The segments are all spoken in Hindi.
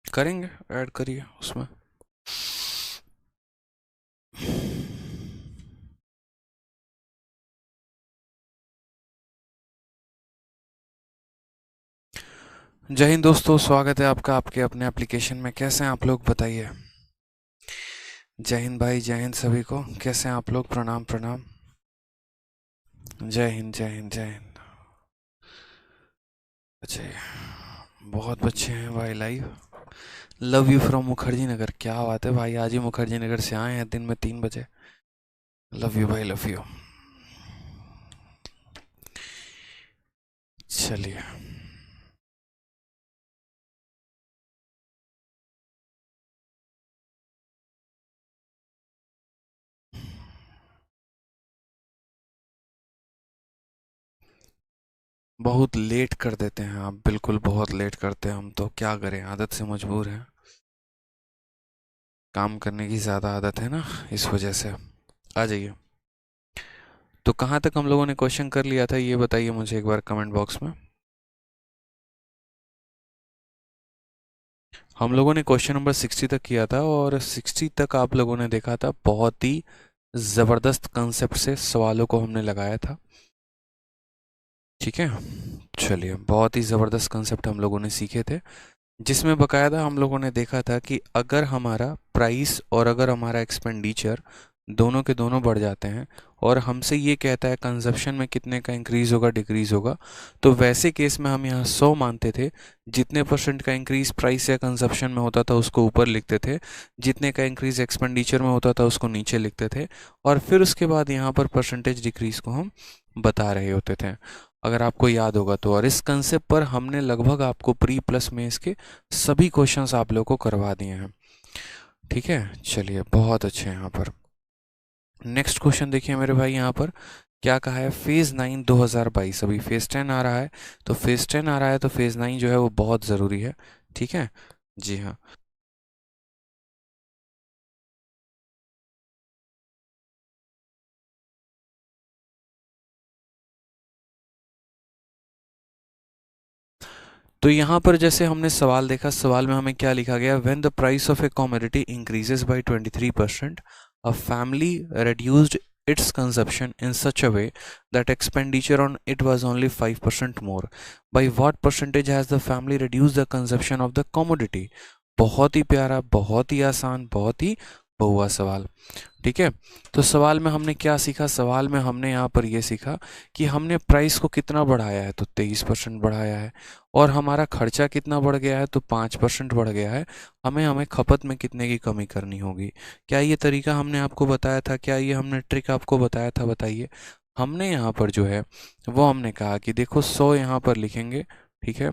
करेंगे, ऐड करिए उसमें। जय हिंद दोस्तों, स्वागत है आपका आपके अपने एप्लीकेशन में। कैसे हैं आप लोग, बताइए। जय हिंद भाई, जय हिंद सभी को। कैसे हैं आप लोग? प्रणाम प्रणाम। जय हिंद, जय हिंद, जय हिंद। अच्छा, बहुत बच्चे हैं भाई live. Love you from Mukherjee Nagar. क्या बात है भाई, आज ही मुखर्जी नगर से आए हैं दिन में 3 बजे। लव यू भाई, लव यू। चलिए, बहुत लेट कर देते हैं आप, बिल्कुल बहुत लेट करते हैं हम तो। क्या करें, आदत से मजबूर हैं। काम करने की ज़्यादा आदत है ना, इस वजह से। आ जाइए। तो कहाँ तक हम लोगों ने क्वेश्चन कर लिया था, ये बताइए मुझे एक बार कमेंट बॉक्स में। हम लोगों ने क्वेश्चन नंबर 60 तक किया था, और 60 तक आप लोगों ने देखा था। बहुत ही ज़बरदस्त कंसेप्ट से सवालों को हमने लगाया था। ठीक है, चलिए, बहुत ही ज़बरदस्त कंसेप्ट हम लोगों ने सीखे थे, जिसमें बकायदा हम लोगों ने देखा था कि अगर हमारा प्राइस और अगर हमारा एक्सपेंडिचर दोनों के दोनों बढ़ जाते हैं, और हमसे ये कहता है कंजप्शन में कितने का इंक्रीज़ होगा डिक्रीज़ होगा, तो वैसे केस में हम यहाँ 100 मानते थे। जितने परसेंट का इंक्रीज़ प्राइस या कंजप्शन में होता था उसको ऊपर लिखते थे, जितने का इंक्रीज़ एक्सपेंडिचर में होता था उसको नीचे लिखते थे, और फिर उसके बाद यहाँ पर परसेंटेज डिक्रीज़ को हम बता रहे होते थे, अगर आपको याद होगा तो। और इस कंसेप्ट पर हमने लगभग आपको प्री प्लस में इसके सभी क्वेश्चंस आप लोगों को करवा दिए हैं। ठीक है, चलिए, बहुत अच्छे हैं यहाँ पर। नेक्स्ट क्वेश्चन देखिए मेरे भाई, यहाँ पर क्या कहा है। फेज़ 9 2022, अभी फेज़ 10 आ रहा है, तो फेज़ 10 आ रहा है तो फेज़ 9 जो है वो बहुत ज़रूरी है। ठीक है, जी हाँ। तो यहाँ पर जैसे हमने सवाल देखा, सवाल में हमें क्या लिखा गया। When the price of A commodity increases by 23%, a family reduced its consumption in such a way that expenditure on it was only 5% more. By what percentage has the family reduced the consumption of the commodity? बहुत ही प्यारा, बहुत ही आसान, बहुत ही बहुआ सवाल। ठीक है, तो सवाल में हमने क्या सीखा। सवाल में हमने यहाँ पर ये सीखा कि हमने प्राइस को कितना बढ़ाया है, तो 23% बढ़ाया है। और हमारा खर्चा कितना बढ़ गया है, तो 5% बढ़ गया है। हमें हमें खपत में कितने की कमी करनी होगी। क्या ये तरीका हमने आपको बताया था, क्या ये हमने ट्रिक आपको बताया था, बताइए। हमने यहाँ पर जो है वो हमने कहा कि देखो 100 यहाँ पर लिखेंगे। ठीक है,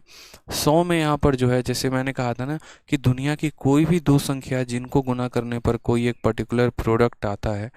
100 में यहाँ पर जो है, जैसे मैंने कहा था ना, कि दुनिया की कोई भी दो संख्या जिनको गुना करने पर कोई एक पर्टिकुलर प्रोडक्ट आता है,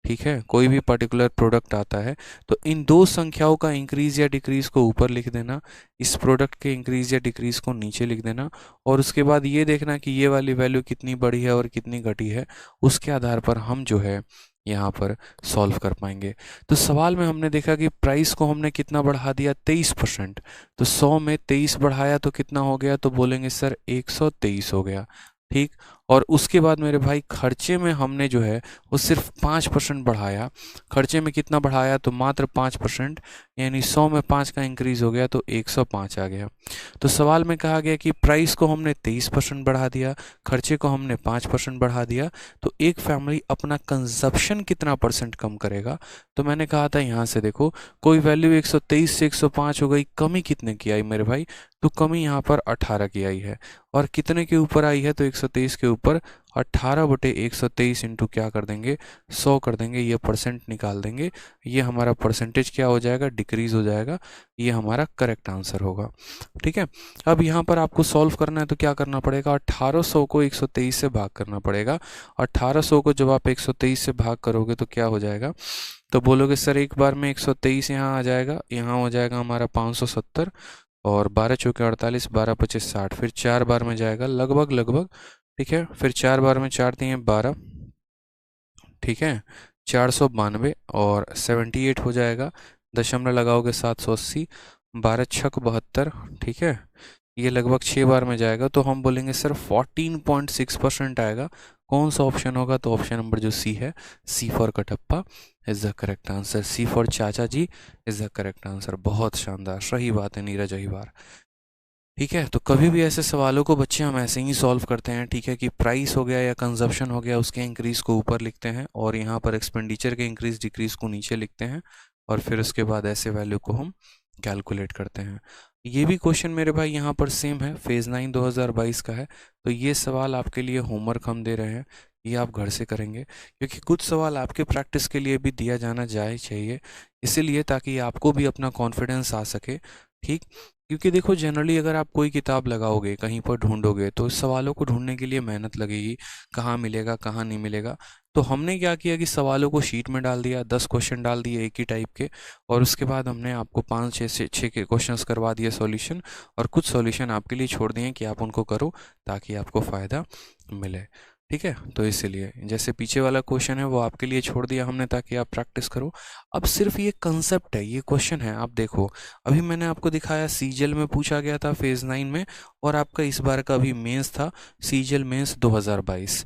ठीक है, कोई भी पर्टिकुलर प्रोडक्ट आता है, तो इन दो संख्याओं का इंक्रीज या डिक्रीज को ऊपर लिख देना, इस प्रोडक्ट के इंक्रीज या डिक्रीज को नीचे लिख देना, और उसके बाद ये देखना कि ये वाली वैल्यू कितनी बढ़ी है और कितनी घटी है। उसके आधार पर हम जो है यहाँ पर सॉल्व कर पाएंगे। तो सवाल में हमने देखा कि प्राइस को हमने कितना बढ़ा दिया, 23%। तो 100 में 23 बढ़ाया तो कितना हो गया, तो बोलेंगे सर 123 हो गया। ठीक, और उसके बाद मेरे भाई खर्चे में हमने जो है वो सिर्फ 5% बढ़ाया। खर्चे में कितना बढ़ाया, तो मात्र 5%, यानी 100 में 5 का इंक्रीज हो गया तो 105 आ गया। तो सवाल में कहा गया कि प्राइस को हमने 23% बढ़ा दिया, खर्चे को हमने 5% बढ़ा दिया, तो एक फैमिली अपना कंजप्शन कितना परसेंट कम करेगा। तो मैंने कहा था यहाँ से देखो, कोई वैल्यू 123 से 105 हो गई, कमी कितने की आई मेरे भाई, तो कमी यहाँ पर 18 की आई है। और कितने के ऊपर आई है, तो 123 के ऊपर 18/123 इंटू क्या कर देंगे, 100 कर देंगे, ये परसेंट निकाल देंगे। ये हमारा परसेंटेज क्या हो जाएगा, डिक्रीज हो जाएगा। ये हमारा करेक्ट आंसर होगा। ठीक है, अब यहाँ पर आपको सॉल्व करना है तो क्या करना पड़ेगा, 1800 को 123 से भाग करना पड़ेगा। 1800 को जब आप 123 से भाग करोगे तो क्या हो जाएगा, तो बोलोगे सर एक बार में 123 यहाँ आ जाएगा, यहाँ हो जाएगा हमारा 570, और 12 चौके 48, 12 25 60, फिर 4 बार में जाएगा लगभग लगभग। ठीक है, फिर 4 बार में 4 दिए 12, ठीक है, 492, और 78 हो जाएगा। दशमलव लगाओगे 780, 12 छक 72। ठीक है, ये लगभग 6 बार में जाएगा, तो हम बोलेंगे सर 14.6% आएगा। कौन सा ऑप्शन होगा? तो ऑप्शन नंबर जो सी है, C for Kattappa is the correct answer. C for chacha ji is the correct answer. बहुत शानदार, सही बात है नीरज अहिबार। ठीक है, तो कभी भी ऐसे सवालों को बच्चे हम ऐसे ही सॉल्व करते हैं। ठीक है, कि प्राइस हो गया या कंजप्शन हो गया, उसके इंक्रीज को ऊपर लिखते हैं और यहाँ पर एक्सपेंडिचर के इंक्रीज डिक्रीज को नीचे लिखते हैं, और फिर उसके बाद ऐसे वैल्यू को हम कैलकुलेट करते हैं। ये भी क्वेश्चन मेरे भाई यहाँ पर सेम है, फेज़ 9 2022 का है। तो ये सवाल आपके लिए होमवर्क हम दे रहे हैं, ये आप घर से करेंगे, क्योंकि कुछ सवाल आपके प्रैक्टिस के लिए भी दिया जाना चाहिए, इसीलिए ताकि आपको भी अपना कॉन्फिडेंस आ सके। ठीक, क्योंकि देखो जनरली अगर आप कोई किताब लगाओगे, कहीं पर ढूंढोगे, तो इस सवालों को ढूंढने के लिए मेहनत लगेगी, कहाँ मिलेगा कहाँ नहीं मिलेगा। तो हमने क्या किया कि सवालों को शीट में डाल दिया, 10 क्वेश्चन डाल दिए एक ही टाइप के, और उसके बाद हमने आपको 5-6 के क्वेश्चंस करवा दिए सॉल्यूशन, और कुछ सॉल्यूशन आपके लिए छोड़ दिए कि आप उनको करो ताकि आपको फ़ायदा मिले। ठीक है, तो इसीलिए जैसे पीछे वाला क्वेश्चन है वो आपके लिए छोड़ दिया हमने ताकि आप प्रैक्टिस करो। अब सिर्फ ये कंसेप्ट है, ये क्वेश्चन है, आप देखो अभी मैंने आपको दिखाया सीजीएल में पूछा गया था फेज़ 9 में, और आपका इस बार का भी मेंस था, सीजीएल मेंस 2022।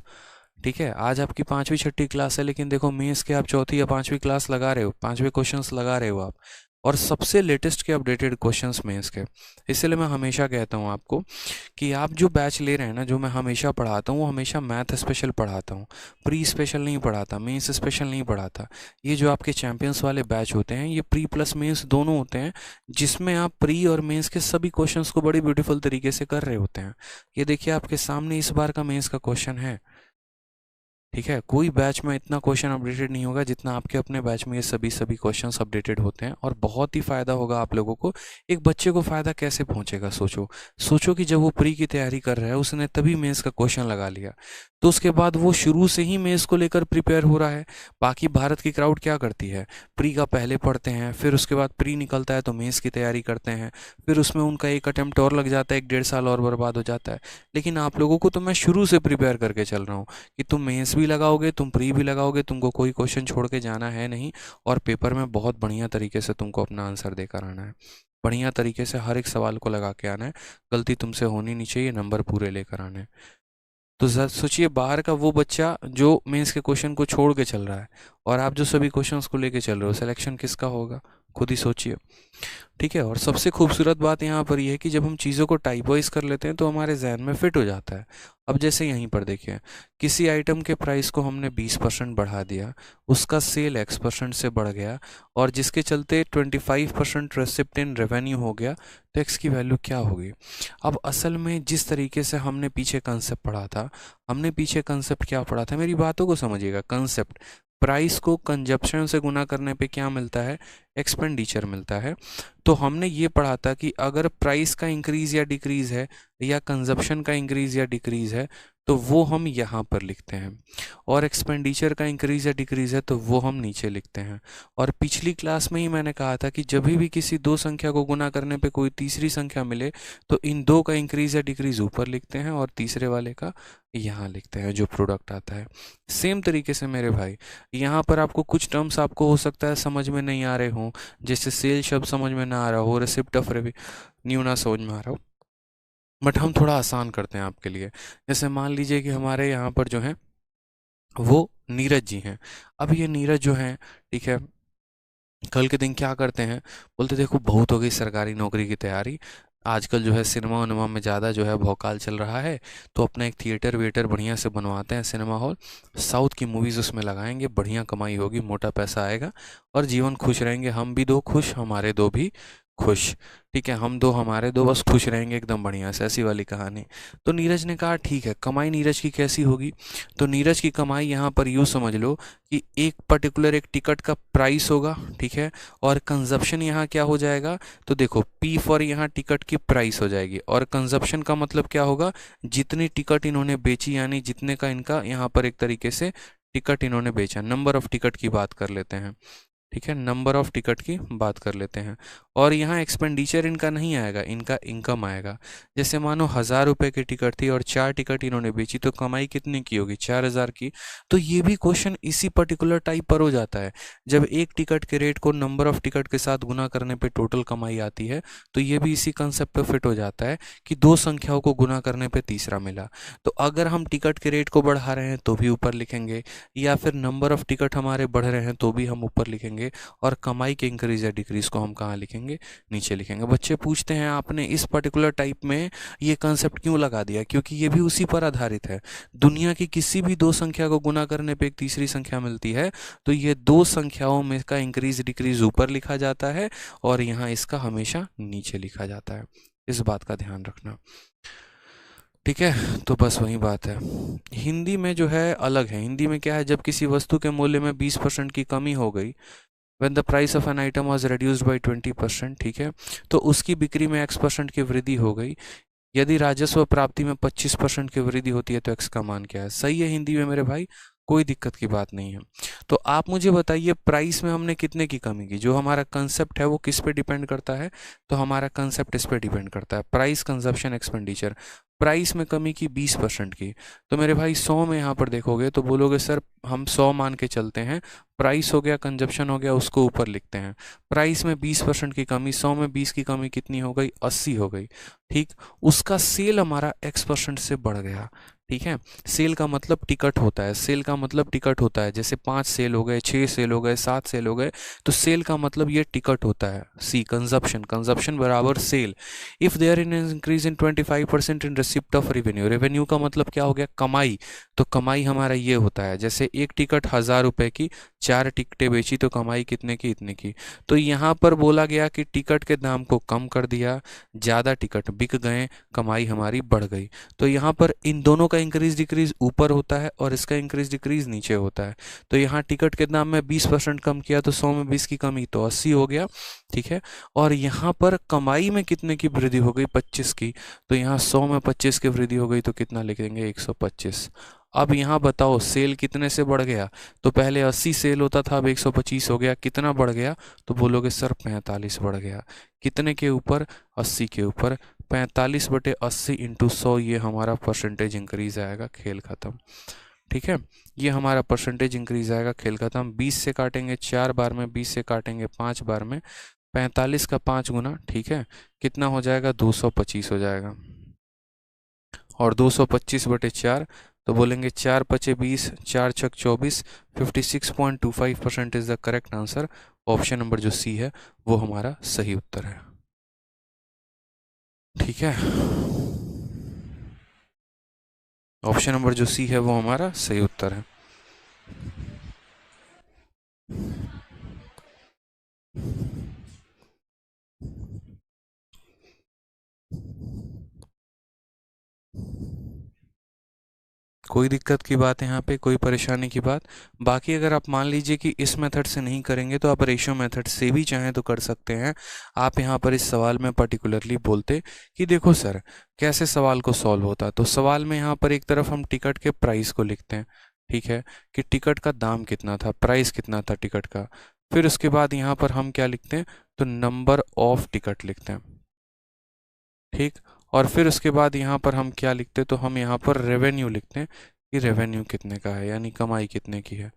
ठीक है, आज आपकी 5वीं 6ठी क्लास है, लेकिन देखो मेंस के आप 4थी या 5वीं क्लास लगा रहे हो, 5वें क्वेश्चंस लगा रहे हो आप, और सबसे लेटेस्ट के अपडेटेड क्वेश्चंस मेंस के। इसलिए मैं हमेशा कहता हूँ आपको कि आप जो बैच ले रहे हैं ना, जो मैं हमेशा पढ़ाता हूँ, वो हमेशा मैथ स्पेशल पढ़ाता हूँ, प्री स्पेशल नहीं पढ़ाता, मेंस स्पेशल नहीं पढ़ाता। ये जो आपके चैंपियंस वाले बैच होते हैं, ये प्री प्लस मेंस दोनों होते हैं, जिसमें आप प्री और मेंस के सभी क्वेश्चंस को बड़ी ब्यूटीफुल तरीके से कर रहे होते हैं। ये देखिए आपके सामने इस बार का मेंस का क्वेश्चन है। ठीक है, कोई बैच में इतना क्वेश्चन अपडेटेड नहीं होगा जितना आपके अपने बैच में ये सभी क्वेश्चंस अपडेटेड होते हैं, और बहुत ही फ़ायदा होगा आप लोगों को। एक बच्चे को फ़ायदा कैसे पहुंचेगा, सोचो सोचो कि जब वो प्री की तैयारी कर रहा है, उसने तभी मेंस का क्वेश्चन लगा लिया, तो उसके बाद वो शुरू से ही मेंस को लेकर प्रिपेयर हो रहा है। बाकी भारत की क्राउड क्या करती है, प्री का पहले पढ़ते हैं, फिर उसके बाद प्री निकलता है तो मेंस की तैयारी करते हैं, फिर उसमें उनका एक अटेम्प्ट और लग जाता है, 1-1.5 साल और बर्बाद हो जाता है। लेकिन आप लोगों को तो मैं शुरू से प्रिपेयर करके चल रहा हूँ कि तुम मेंस भी लगाओगे, तुम प्री भी लगाओगे, तुमको कोई क्वेश्चन छोड़ के जाना है नहीं, और पेपर में बहुत बढ़िया तरीके से तुमको अपना आंसर देकर आना है, बढ़िया तरीके से हर एक सवाल को लगा के आना है। गलती तुमसे होनी नहीं चाहिए, नंबर पूरे लेकर आने हैं। तो सोचिए बाहर का वो बच्चा जो मेंस के क्वेश्चन को छोड़ के चल रहा है, और आप जो सभी क्वेश्चंस को लेके चल रहे हो, सिलेक्शन किसका होगा, खुद ही सोचिए। ठीक है, और सबसे खूबसूरत बात यहाँ पर यह है कि जब हम चीज़ों को टाइप वाइज कर लेते हैं तो हमारे जहन में फिट हो जाता है। अब जैसे यहीं पर देखिए, किसी आइटम के प्राइस को हमने 20% बढ़ा दिया, उसका सेल X% से बढ़ गया, और जिसके चलते 25% रेसिप्ट इन रेवेन्यू हो गया, तो X की वैल्यू क्या होगी? अब असल में जिस तरीके से हमने पीछे कंसेप्ट पढ़ा था, हमने पीछे कंसेप्ट क्या पढ़ा था, मेरी बातों को समझिएगा। कंसेप्ट, प्राइस को कंजप्शन से गुना करने पे क्या मिलता है, एक्सपेंडिचर मिलता है। तो हमने ये पढ़ा था कि अगर प्राइस का इंक्रीज या डिक्रीज है, या कंजप्शन का इंक्रीज या डिक्रीज है, तो वो हम यहाँ पर लिखते हैं, और एक्सपेंडिचर का इंक्रीज या डिक्रीज है तो वो हम नीचे लिखते हैं। और पिछली क्लास में ही मैंने कहा था कि जब भी किसी दो संख्या को गुना करने पे कोई तीसरी संख्या मिले, तो इन दो का इंक्रीज या डिक्रीज ऊपर लिखते हैं, और तीसरे वाले का यहाँ लिखते हैं जो प्रोडक्ट आता है। सेम तरीके से मेरे भाई, यहाँ पर आपको कुछ टर्म्स आपको हो सकता है समझ में नहीं आ रहे हों, जैसे सेल शब्द समझ में ना आ रहा हो, रिसिप्ट ऑफ रेवेन्यू ना समझ में आ रहा हो, बट हम थोड़ा आसान करते हैं आपके लिए। जैसे मान लीजिए कि हमारे यहाँ पर जो है वो नीरज जी हैं। अब ये नीरज जो हैं, ठीक है, कल के दिन क्या करते हैं, बोलते देखो बहुत हो गई सरकारी नौकरी की तैयारी, आजकल जो है सिनेमा उनमा में ज़्यादा जो है भौकाल चल रहा है, तो अपना एक थिएटर वेटर बढ़िया से बनवाते हैं, सिनेमा हॉल, साउथ की मूवीज़ उसमें लगाएंगे, बढ़िया कमाई होगी, मोटा पैसा आएगा, और जीवन खुश रहेंगे, हम भी दो खुश, हमारे दो भी खुश। ठीक है, हम दो हमारे दो बस खुश रहेंगे एकदम बढ़िया से, ऐसी वाली कहानी। तो नीरज ने कहा ठीक है, कमाई नीरज की कैसी होगी? तो नीरज की कमाई यहाँ पर यूँ समझ लो कि एक पर्टिकुलर एक टिकट का प्राइस होगा, ठीक है, और कंजप्शन यहाँ क्या हो जाएगा, तो देखो पी फॉर यहाँ टिकट की प्राइस हो जाएगी, और कंजप्शन का मतलब क्या होगा, जितनी टिकट इन्होंने बेची, यानी जितने का इनका यहाँ पर एक तरीके से टिकट इन्होंने बेचा, नंबर ऑफ टिकट की बात कर लेते हैं। ठीक है, नंबर ऑफ टिकट की बात कर लेते हैं। और यहाँ एक्सपेंडिचर इनका नहीं आएगा, इनका इनकम आएगा। जैसे मानो 1000 रुपये की टिकट थी और 4 टिकट इन्होंने बेची, तो कमाई कितने की होगी, 4000 की। तो ये भी क्वेश्चन इसी पर्टिकुलर टाइप पर हो जाता है। जब एक टिकट के रेट को नंबर ऑफ टिकट के साथ गुना करने पे टोटल कमाई आती है, तो ये भी इसी कंसेप्ट पे फिट हो जाता है कि दो संख्याओं को गुना करने पे तीसरा मिला। तो अगर हम टिकट के रेट को बढ़ा रहे हैं तो भी ऊपर लिखेंगे, या फिर नंबर ऑफ टिकट हमारे बढ़ रहे हैं तो भी हम ऊपर लिखेंगे, और कमाई के इंक्रीज या डिक्रीज को हम कहाँ लिखेंगे, नीचे लिखेंगे। बच्चे पूछते हैं आपने इस पर्टिकुलर टाइप में ये कंसेप्ट क्यों लगा दिया, क्योंकि ये भी उसी पर आधारित है। दुनिया की किसी भी दो संख्या को गुना करने पे एक तीसरी संख्या मिलती है, तो ये दो संख्याओं में का इंक्रीज डिक्रीज ऊपर लिखा जाता है और यहाँ इसका हमेशा नीचे लिखा जाता है। इस बात का ध्यान रखना, ठीक है। तो बस वही बात है। हिंदी में जो है अलग है। हिंदी में क्या है, जब किसी वस्तु के मूल्य में 20% की कमी हो गई, when the price of an item was reduced by 20%, ठीक है, तो उसकी बिक्री में x% की वृद्धि हो गई। यदि राजस्व प्राप्ति में 25% की वृद्धि होती है तो x का मान क्या है। सही है हिंदी में मेरे भाई, कोई दिक्कत की बात नहीं है। तो आप मुझे बताइए प्राइस में हमने कितने की कमी की। जो हमारा कंसेप्ट है वो किस पे डिपेंड करता है, तो हमारा कंसेप्ट इस पे डिपेंड करता है, प्राइस कंजप्शन एक्सपेंडिचर। प्राइस में कमी की 20% की, तो मेरे भाई 100 में यहाँ पर देखोगे तो बोलोगे सर हम 100 मान के चलते हैं, प्राइस हो गया कंजप्शन हो गया उसको ऊपर लिखते हैं। प्राइस में 20% की कमी, 100 में 20 की कमी कितनी हो गई, 80 हो गई। ठीक, उसका सेल हमारा x% से बढ़ गया। ठीक है, सेल का मतलब टिकट होता है, सेल का मतलब टिकट होता है। जैसे 5 सेल हो गए, 6 सेल हो गए, 7 सेल हो गए, तो सेल का मतलब ये टिकट होता है। सी कंजप्शन, कंजप्शन बराबर sale. If there in increase in 25% in receipt of revenue, revenue का मतलब क्या हो गया, कमाई। तो कमाई हमारा ये होता है, जैसे एक टिकट 1000 रुपये की, 4 टिकटें बेची तो कमाई कितने की, इतने की। तो यहाँ पर बोला गया कि टिकट के दाम को कम कर दिया, ज़्यादा टिकट बिक गए, कमाई हमारी बढ़ गई। तो यहाँ पर इन दोनों का इंक्रीज डिक्रीज ऊपर होता है और इसका इंक्रीज डिक्रीज नीचे होता है। तो यहाँ टिकट के दाम में 20% कम किया तो 100 में 20 की कमी तो 80 हो गया। ठीक है, और यहाँ पर कमाई में कितने की वृद्धि हो गई, 25 की। तो यहाँ 100 में 25 की वृद्धि हो गई तो कितना लिख देंगे, 125। अब यहाँ बताओ सेल कितने से बढ़ गया, तो पहले 80 सेल होता था, अब 125 हो गया। कितना बढ़ गया, तो बोलोगे सर 45 बढ़ गया। कितने के ऊपर, 80 के ऊपर। 45/80 इंटू 100, ये हमारा परसेंटेज इंक्रीज आएगा, खेल खत्म। ठीक है, ये हमारा परसेंटेज इंक्रीज आएगा, खेल खत्म। 20 से काटेंगे 4 बार में, 20 से काटेंगे 5 बार में, 45 का 5 गुना, ठीक है, कितना हो जाएगा, 225 हो जाएगा। और 225/4, तो बोलेंगे 4 पचे 20, 4 छक 24, 56.25% is the correct answer. Option number जो सी है वो हमारा सही उत्तर है। ठीक है, ऑप्शन नंबर जो सी है वो हमारा सही उत्तर है। कोई दिक्कत की बात है यहाँ पे, कोई परेशानी की बात। बाकी अगर आप मान लीजिए कि इस मेथड से नहीं करेंगे तो आप रेशियो मेथड से भी चाहें तो कर सकते हैं। आप यहाँ पर इस सवाल में पर्टिकुलरली बोलते कि देखो सर कैसे सवाल को सॉल्व होता है। तो सवाल में यहाँ पर एक तरफ हम टिकट के प्राइस को लिखते हैं, ठीक है, कि टिकट का दाम कितना था, प्राइस कितना था टिकट का। फिर उसके बाद यहाँ पर हम क्या लिखते हैं, तो नंबर ऑफ टिकट लिखते हैं। ठीक, और फिर उसके बाद यहाँ पर हम क्या लिखते हैं, तो हम यहाँ पर रेवेन्यू लिखते हैं कि रेवेन्यू कितने का है, यानी कमाई कितने की है।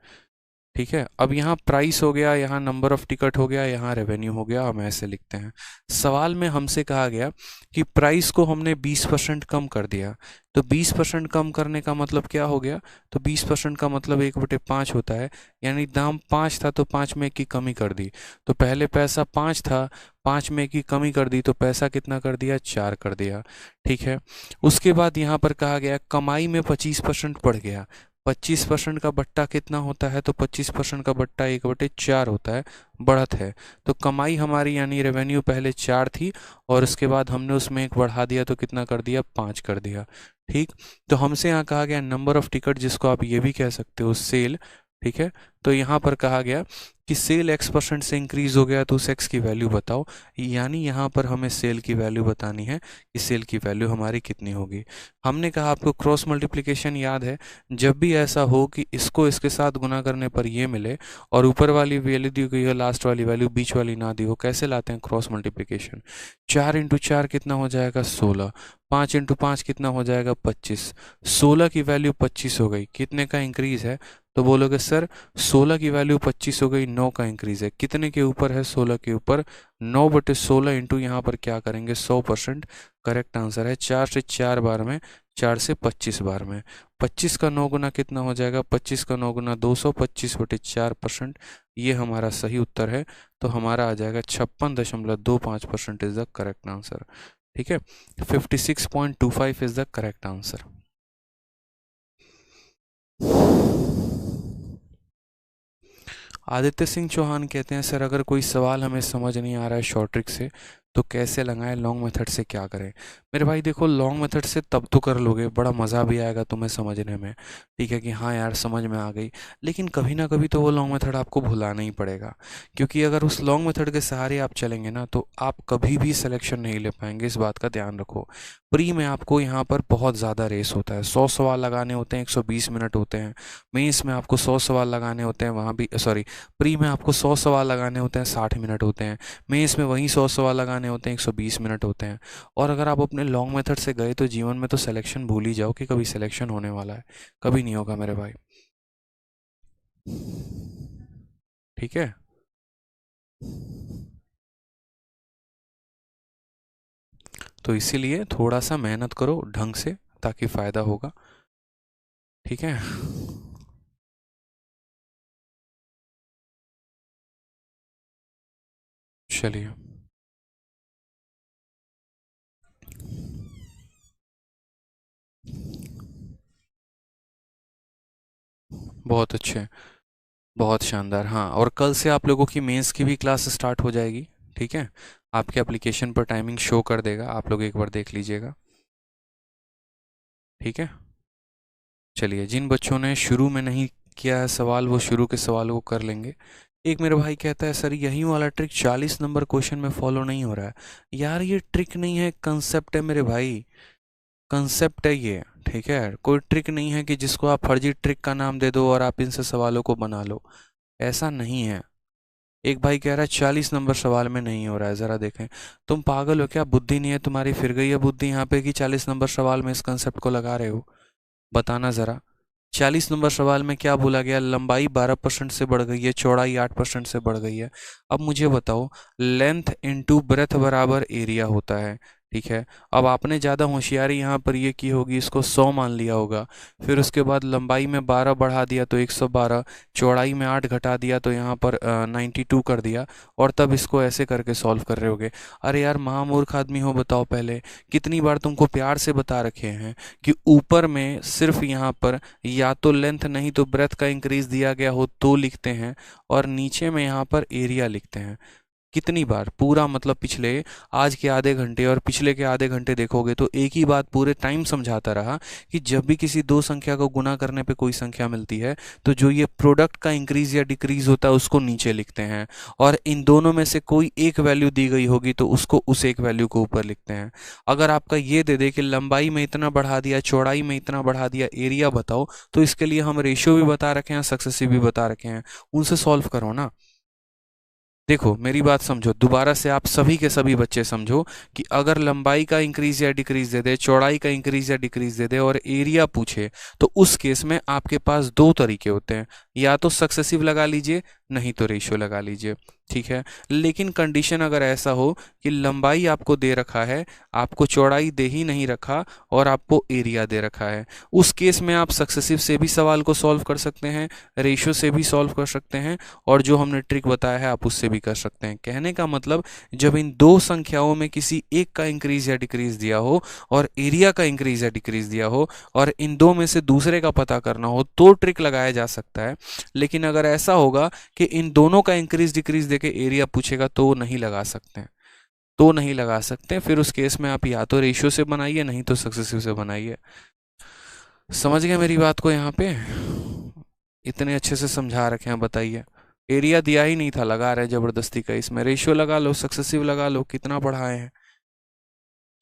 ठीक है, अब यहाँ प्राइस हो गया, यहाँ नंबर ऑफ टिकट हो गया, यहाँ रेवेन्यू हो गया, हम ऐसे लिखते हैं। सवाल में हमसे कहा गया कि प्राइस को हमने 20% कम कर दिया। तो 20% कम करने का मतलब क्या हो गया, तो 20% का मतलब 1/5 होता है, यानी दाम 5 था तो 5 में 1 की कमी कर दी। तो पहले पैसा 5 था, 5 में 1 की कमी कर दी, तो पैसा कितना कर दिया, 4 कर दिया। ठीक है, उसके बाद यहाँ पर कहा गया कमाई में 25% बढ़ गया। 25% का बट्टा कितना होता है, तो 25% का बट्टा 1/4 होता है, बढ़त है। तो कमाई हमारी यानी रेवेन्यू पहले 4 थी और उसके बाद हमने उसमें 1 बढ़ा दिया तो कितना कर दिया, 5 कर दिया। ठीक, तो हमसे यहाँ कहा गया नंबर ऑफ टिकट, जिसको आप ये भी कह सकते हो सेल। ठीक है, तो यहाँ पर कहा गया कि सेल x% से इंक्रीज हो गया तो उस x की वैल्यू बताओ, यानी यहाँ पर हमें सेल की वैल्यू बतानी है कि सेल की वैल्यू हमारी कितनी होगी। हमने कहा आपको क्रॉस मल्टीप्लिकेशन याद है, जब भी ऐसा हो कि इसको इसके साथ गुना करने पर ये मिले और ऊपर वाली वैल्यू दी गई हो, लास्ट वाली वैल्यू बीच वाली ना दी हो, कैसे लाते हैं क्रॉस मल्टीप्लिकेशन। 4 × 4 कितना हो जाएगा 16, 5 × 5 कितना हो जाएगा 25, 16 की वैल्यू 25 हो गई, कितने का इंक्रीज है। तो बोलोगे सर 16 की वैल्यू 25 हो गई, 9 का इंक्रीज है, कितने के ऊपर है 16 के ऊपर 9/16 इंटू यहाँ पर क्या करेंगे 100%। करेक्ट आंसर है 4 से 4 बार में, 4 से 25 बार में। 25 का 9 गुना कितना हो जाएगा, 25 का 9 गुना 200, 25/4%, ये हमारा सही उत्तर है। तो हमारा आ जाएगा 56.25% इज द करेक्ट आंसर। ठीक है, 56.25 is the correct answer. Aditya Singh Chauhan कहते हैं सर अगर कोई सवाल हमें समझ नहीं आ रहा है शॉर्ट ट्रिक से तो कैसे लगाएं, लॉन्ग मेथड से क्या करें। मेरे भाई देखो, लॉन्ग मेथड से तब तो कर लोगे, बड़ा मज़ा भी आएगा तुम्हें समझने में, ठीक है कि हाँ यार समझ में आ गई, लेकिन कभी ना कभी तो वो लॉन्ग मेथड आपको भुलाना ही पड़ेगा, क्योंकि अगर उस लॉन्ग मेथड के सहारे आप चलेंगे ना तो आप कभी भी सिलेक्शन नहीं ले पाएंगे, इस बात का ध्यान रखो। प्री में आपको यहाँ पर बहुत ज़्यादा रेस होता है, 100 सवाल लगाने होते हैं, 120 मिनट होते हैं। मेंस में आपको 100 सवाल लगाने होते हैं, वहाँ भी सॉरी प्री में आपको 100 सवाल लगाने होते हैं, 60 मिनट होते हैं। मेंस में वहीं 100 सवाल लगाने होते हैं, 120 मिनट होते हैं। और अगर आप अपने लॉन्ग मेथड से गए तो जीवन में तो सिलेक्शन भूल ही जाओ कि कभी सिलेक्शन होने वाला है, कभी नहीं होगा मेरे भाई। ठीक है, तो इसीलिए थोड़ा सा मेहनत करो ढंग से ताकि फ़ायदा होगा। ठीक है, चलिए बहुत अच्छे, बहुत शानदार। हाँ, और कल से आप लोगों की मेंस की भी क्लास स्टार्ट हो जाएगी। ठीक है, आपके एप्लीकेशन पर टाइमिंग शो कर देगा, आप लोग एक बार देख लीजिएगा। ठीक है, चलिए जिन बच्चों ने शुरू में नहीं किया है सवाल वो शुरू के सवाल को कर लेंगे। एक मेरे भाई कहता है सर यही वाला ट्रिक 40 नंबर क्वेश्चन में फॉलो नहीं हो रहा है। यार ये ट्रिक नहीं है, कंसेप्ट है मेरे भाई, कंसेप्ट है ये। ठीक है, कोई ट्रिक नहीं है कि जिसको आप फर्जी ट्रिक का नाम दे दो और आप इनसे सवालों को बना लो, ऐसा नहीं है। एक भाई कह रहा है 40 नंबर सवाल में नहीं हो रहा है, ज़रा देखें। तुम पागल हो क्या, बुद्धि नहीं है तुम्हारी, फिर गई है बुद्धि यहाँ पे कि 40 नंबर सवाल में इस कंसेप्ट को लगा रहे हो, बताना ज़रा। 40 नंबर सवाल में क्या बोला गया, लंबाई 12% से बढ़ गई है, चौड़ाई 8% से बढ़ गई है। अब मुझे बताओ, लेंथ इंटू ब्रेथ बराबर एरिया होता है। ठीक है, अब आपने ज़्यादा होशियारी यहाँ पर ये की होगी, इसको 100 मान लिया होगा, फिर उसके बाद लंबाई में 12 बढ़ा दिया तो 112, चौड़ाई में 8 घटा दिया तो यहाँ पर 92 कर दिया, और तब इसको ऐसे करके सॉल्व कर रहे होगे। अरे यार महामूर्ख आदमी हो, बताओ पहले, कितनी बार तुमको प्यार से बता रखे हैं कि ऊपर में सिर्फ यहाँ पर या तो लेंथ नहीं तो ब्रेथ का इंक्रीज दिया गया हो तो लिखते हैं, और नीचे में यहाँ पर एरिया लिखते हैं। कितनी बार, पूरा मतलब पिछले, आज के आधे घंटे और पिछले के आधे घंटे देखोगे तो एक ही बात पूरे टाइम समझाता रहा कि जब भी किसी दो संख्या को गुना करने पे कोई संख्या मिलती है तो जो ये प्रोडक्ट का इंक्रीज या डिक्रीज होता है उसको नीचे लिखते हैं, और इन दोनों में से कोई एक वैल्यू दी गई होगी तो उसको उस एक वैल्यू को ऊपर लिखते हैं। अगर आपका ये दे दे कि लंबाई में इतना बढ़ा दिया, चौड़ाई में इतना बढ़ा दिया, एरिया बताओ, तो इसके लिए हम रेशियो भी बता रखे हैं, सक्सेसिव भी बता रखे हैं, उनसे सॉल्व करो ना। देखो मेरी बात समझो दोबारा से, आप सभी के सभी बच्चे समझो कि अगर लंबाई का इंक्रीज या डिक्रीज दे दे, चौड़ाई का इंक्रीज या डिक्रीज दे दे और एरिया पूछे, तो उस केस में आपके पास दो तरीके होते हैं, या तो सक्सेसिव लगा लीजिए नहीं तो रेशियो लगा लीजिए। ठीक है, लेकिन कंडीशन अगर ऐसा हो कि लंबाई आपको दे रखा है, आपको चौड़ाई दे ही नहीं रखा और आपको एरिया दे रखा है, उस केस में आप सक्सेसिव से भी सवाल को सॉल्व कर सकते हैं, रेशियो से भी सॉल्व कर सकते हैं, और जो हमने ट्रिक बताया है आप उससे भी कर सकते हैं। कहने का मतलब, जब इन दो संख्याओं में किसी एक का इंक्रीज या डिक्रीज दिया हो और एरिया का इंक्रीज या डिक्रीज दिया हो और इन दो में से दूसरे का पता करना हो तो ट्रिक लगाया जा सकता है। लेकिन अगर ऐसा होगा कि इन दोनों का इंक्रीज डिक्रीज देके एरिया पूछेगा तो नहीं लगा सकते हैं, तो नहीं लगा सकते हैं। फिर उस केस में आप या तो रेशियो से बनाइए नहीं तो सक्सेसिव से बनाइए। समझ गए मेरी बात को यहाँ पे। इतने अच्छे से समझा रखे हैं, बताइए। एरिया दिया ही नहीं था, लगा रहे जबरदस्ती का, इसमें रेशियो लगा लो, सक्सेसिव लगा लो, कितना पढ़ाए हैं।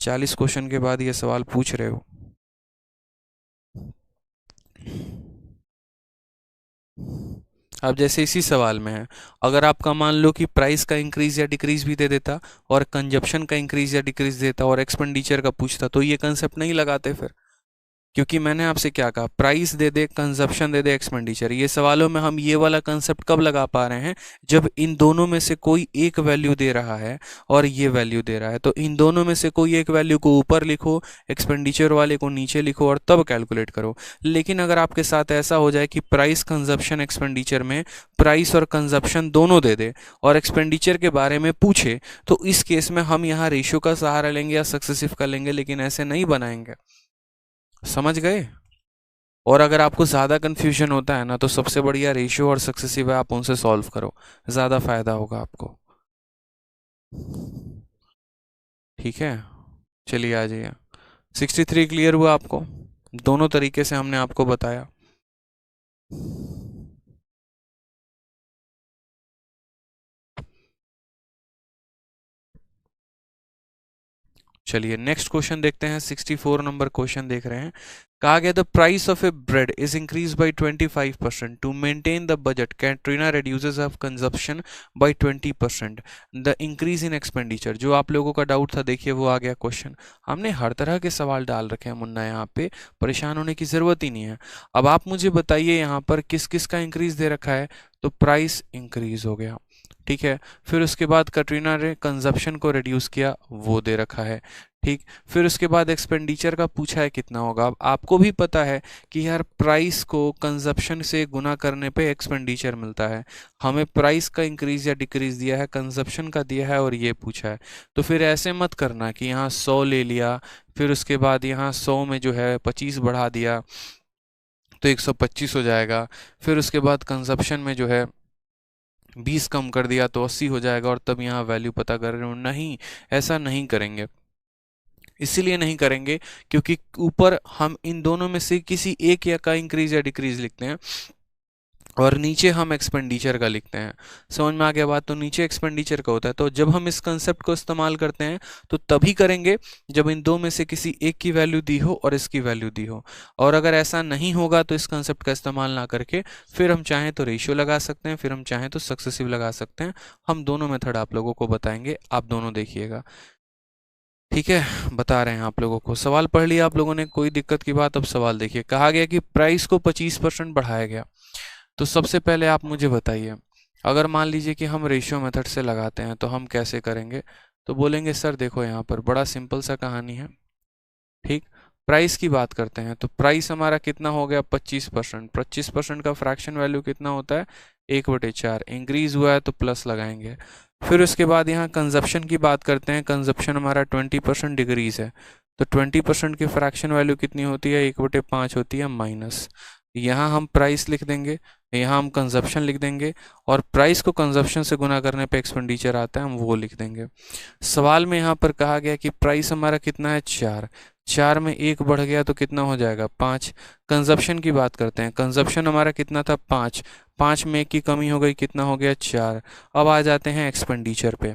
40 क्वेश्चन के बाद ये सवाल पूछ रहे हो। अब जैसे इसी सवाल में है, अगर आपका मान लो कि प्राइस का इंक्रीज या डिक्रीज भी दे देता और कंजप्शन का इंक्रीज या डिक्रीज देता और एक्सपेंडिचर का पूछता, तो ये कंसेप्ट नहीं लगाते फिर। क्योंकि मैंने आपसे क्या कहा, प्राइस दे दे, कंजप्शन दे दे, एक्सपेंडिचर, ये सवालों में हम ये वाला कंसेप्ट कब लगा पा रहे हैं, जब इन दोनों में से कोई एक वैल्यू दे रहा है और ये वैल्यू दे रहा है, तो इन दोनों में से कोई एक वैल्यू को ऊपर लिखो, एक्सपेंडिचर वाले को नीचे लिखो और तब कैलकुलेट करो। लेकिन अगर आपके साथ ऐसा हो जाए कि प्राइस, कंजप्शन, एक्सपेंडिचर में प्राइस और कंजप्शन दोनों दे दे और एक्सपेंडिचर के बारे में पूछे, तो इस केस में हम यहाँ रेशियो का सहारा लेंगे या सक्सेसिव का लेंगे, लेकिन ऐसे नहीं बनाएंगे। समझ गए? और अगर आपको ज़्यादा कन्फ्यूजन होता है ना, तो सबसे बढ़िया रेशियो और सक्सेसिव है, आप उनसे सॉल्व करो, ज़्यादा फायदा होगा आपको। ठीक है, चलिए आ जाइए। 63 क्लियर हुआ आपको? दोनों तरीके से हमने आपको बताया। चलिए नेक्स्ट क्वेश्चन देखते हैं। 64 नंबर क्वेश्चन देख रहे हैं। कहा गया the price of a bread is increase by 25%। To maintain the budget Katrina reduces of consumption by 20%। The increase in expenditure. जो आप लोगों का डाउट था, देखिए वो आ गया क्वेश्चन। हमने हर तरह के सवाल डाल रखे हैं मुन्ना, यहाँ पे परेशान होने की जरूरत ही नहीं है। अब आप मुझे बताइए यहाँ पर किस किस का इंक्रीज दे रखा है, तो प्राइस इंक्रीज हो गया, ठीक है। फिर उसके बाद कटरीना ने कंजप्शन को रिड्यूस किया, वो दे रखा है, ठीक। फिर उसके बाद एक्सपेंडिचर का पूछा है कितना होगा। अब आपको भी पता है कि यार प्राइस को कंजप्शन से गुना करने पे एक्सपेंडिचर मिलता है। हमें प्राइस का इंक्रीज या डिक्रीज दिया है, कंजप्शन का दिया है और ये पूछा है। तो फिर ऐसे मत करना कि यहाँ 100 ले लिया, फिर उसके बाद यहाँ 100 में जो है 25 बढ़ा दिया तो 125 हो जाएगा। फिर उसके बाद कंजप्शन में जो है 20 कम कर दिया तो 80 हो जाएगा और तब यहाँ वैल्यू पता कर रहे हो। नहीं, ऐसा नहीं करेंगे। इसीलिए नहीं करेंगे क्योंकि ऊपर हम इन दोनों में से किसी एक या का इंक्रीज या डिक्रीज लिखते हैं और नीचे हम एक्सपेंडिचर का लिखते हैं। समझ में आ गया बात? तो नीचे एक्सपेंडिचर का होता है। तो जब हम इस कंसेप्ट को इस्तेमाल करते हैं तो तभी करेंगे जब इन दो में से किसी एक की वैल्यू दी हो और इसकी वैल्यू दी हो। और अगर ऐसा नहीं होगा तो इस कंसेप्ट का इस्तेमाल ना करके फिर हम चाहें तो रेशियो लगा सकते हैं, फिर हम चाहें तो सक्सेसिव लगा सकते हैं। हम दोनों मेथड आप लोगों को बताएंगे, आप दोनों देखिएगा, ठीक है। बता रहे हैं आप लोगों को। सवाल पढ़ लिया आप लोगों ने, कोई दिक्कत की बात? अब सवाल देखिए। कहा गया कि प्राइस को 25% बढ़ाया गया। तो सबसे पहले आप मुझे बताइए, अगर मान लीजिए कि हम रेशियो मेथड से लगाते हैं तो हम कैसे करेंगे? तो बोलेंगे सर देखो यहाँ पर बड़ा सिंपल सा कहानी है, ठीक। प्राइस की बात करते हैं तो प्राइस हमारा कितना हो गया? 25%। 25% का फ्रैक्शन वैल्यू कितना होता है? 1/4। इंक्रीज हुआ है तो प्लस लगाएंगे। फिर उसके बाद यहाँ कंजप्शन की बात करते हैं। कंजप्शन हमारा 20% डिक्रीज है, तो 20% की फ्रैक्शन वैल्यू कितनी होती है? 1/5 होती है माइनस। यहाँ हम प्राइस लिख देंगे, यहाँ हम कंजप्शन लिख देंगे और प्राइस को कंजप्शन से गुना करने पे एक्सपेंडिचर आता है, हम वो लिख देंगे। सवाल में यहाँ पर कहा गया कि प्राइस हमारा कितना है? 4। 4 में 1 बढ़ गया तो कितना हो जाएगा? 5। कंजप्शन की बात करते हैं। कंजप्शन हमारा कितना था? 5। 5 में 1 की कमी हो गई, कितना हो गया? 4। अब आ जाते हैं एक्सपेंडिचर पे,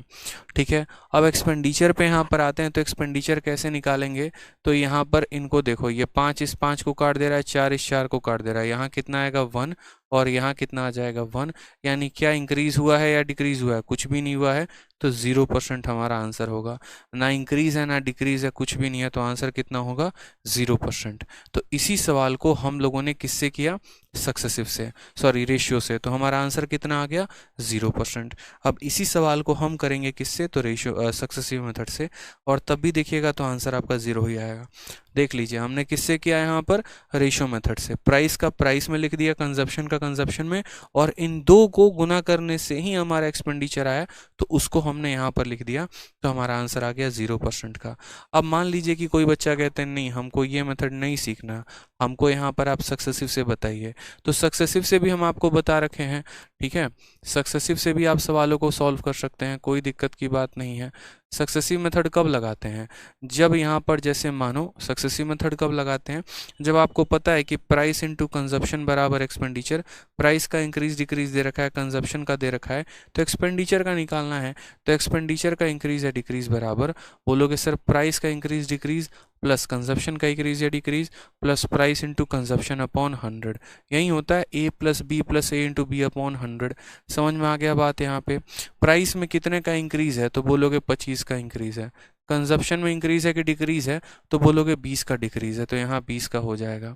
ठीक है। अब एक्सपेंडिचर पे यहाँ पर आते हैं तो एक्सपेंडिचर कैसे निकालेंगे? तो यहाँ पर इनको देखो, ये 5 इस 5 को काट दे रहा है, 4 इस 4 को काट दे रहा है। यहाँ कितना आएगा? 1 और यहाँ कितना आ जाएगा? 1। यानी क्या इंक्रीज हुआ है या डिक्रीज हुआ है? कुछ भी नहीं हुआ है, तो 0% हमारा आंसर होगा। ना इंक्रीज है ना डिक्रीज है, कुछ भी नहीं है, तो आंसर कितना होगा? 0%। तो इसी सवाल को हम लोगों ने किससे किया? सक्सेसिव से, सॉरी रेशियो से। तो हमारा आंसर कितना आ गया? 0%। अब इसी सवाल को हम करेंगे किससे? तो रेशियो सक्सेसिव मेथड से, और तब भी देखिएगा तो आंसर आपका 0 ही आएगा। देख लीजिए हमने किससे किया यहाँ पर? रेशियो मेथड से। प्राइस का प्राइस में लिख दिया, कंजप्शन का कंजप्शन में, और इन दो को गुना करने से ही हमारा एक्सपेंडिचर आया, तो उसको हमने यहाँ पर लिख दिया, तो हमारा आंसर आ गया 0% का। अब मान लीजिए कि कोई बच्चा कहते हैं नहीं हमको ये मेथड नहीं सीखना, हमको यहाँ पर आप सक्सेसिव से बताइए। तो सक्सेसिव से भी हम आपको बता रखे हैं, ठीक है। सक्सेसिव से भी आप सवालों को सॉल्व कर सकते हैं, कोई दिक्कत की बात नहीं है। सक्सेसिव मेथड कब लगाते हैं? जब यहाँ पर जैसे मानो सक्सेसिव मेथड कब लगाते हैं? जब आपको पता है कि प्राइस इनटू कंजप्शन बराबर एक्सपेंडिचर, प्राइस का इंक्रीज डिक्रीज दे रखा है, कंजप्शन का दे रखा है, तो एक्सपेंडिचर का निकालना है, तो एक्सपेंडिचर का इंक्रीज या डिक्रीज बराबर, बोलोगे सर प्राइस का इंक्रीज डिक्रीज प्लस कंजप्शन का इंक्रीज या decrease plus price into consumption upon 100। यही होता है ए प्लस बी प्लस ए इंटू बी अपॉन 100। समझ में आ गया बात? यहाँ पे प्राइस में कितने का इंक्रीज है तो बोलोगे 25 का इंक्रीज है, कंजप्शन में इंक्रीज है कि डिक्रीज है तो बोलोगे 20 का डिक्रीज है, तो यहाँ 20 का हो जाएगा।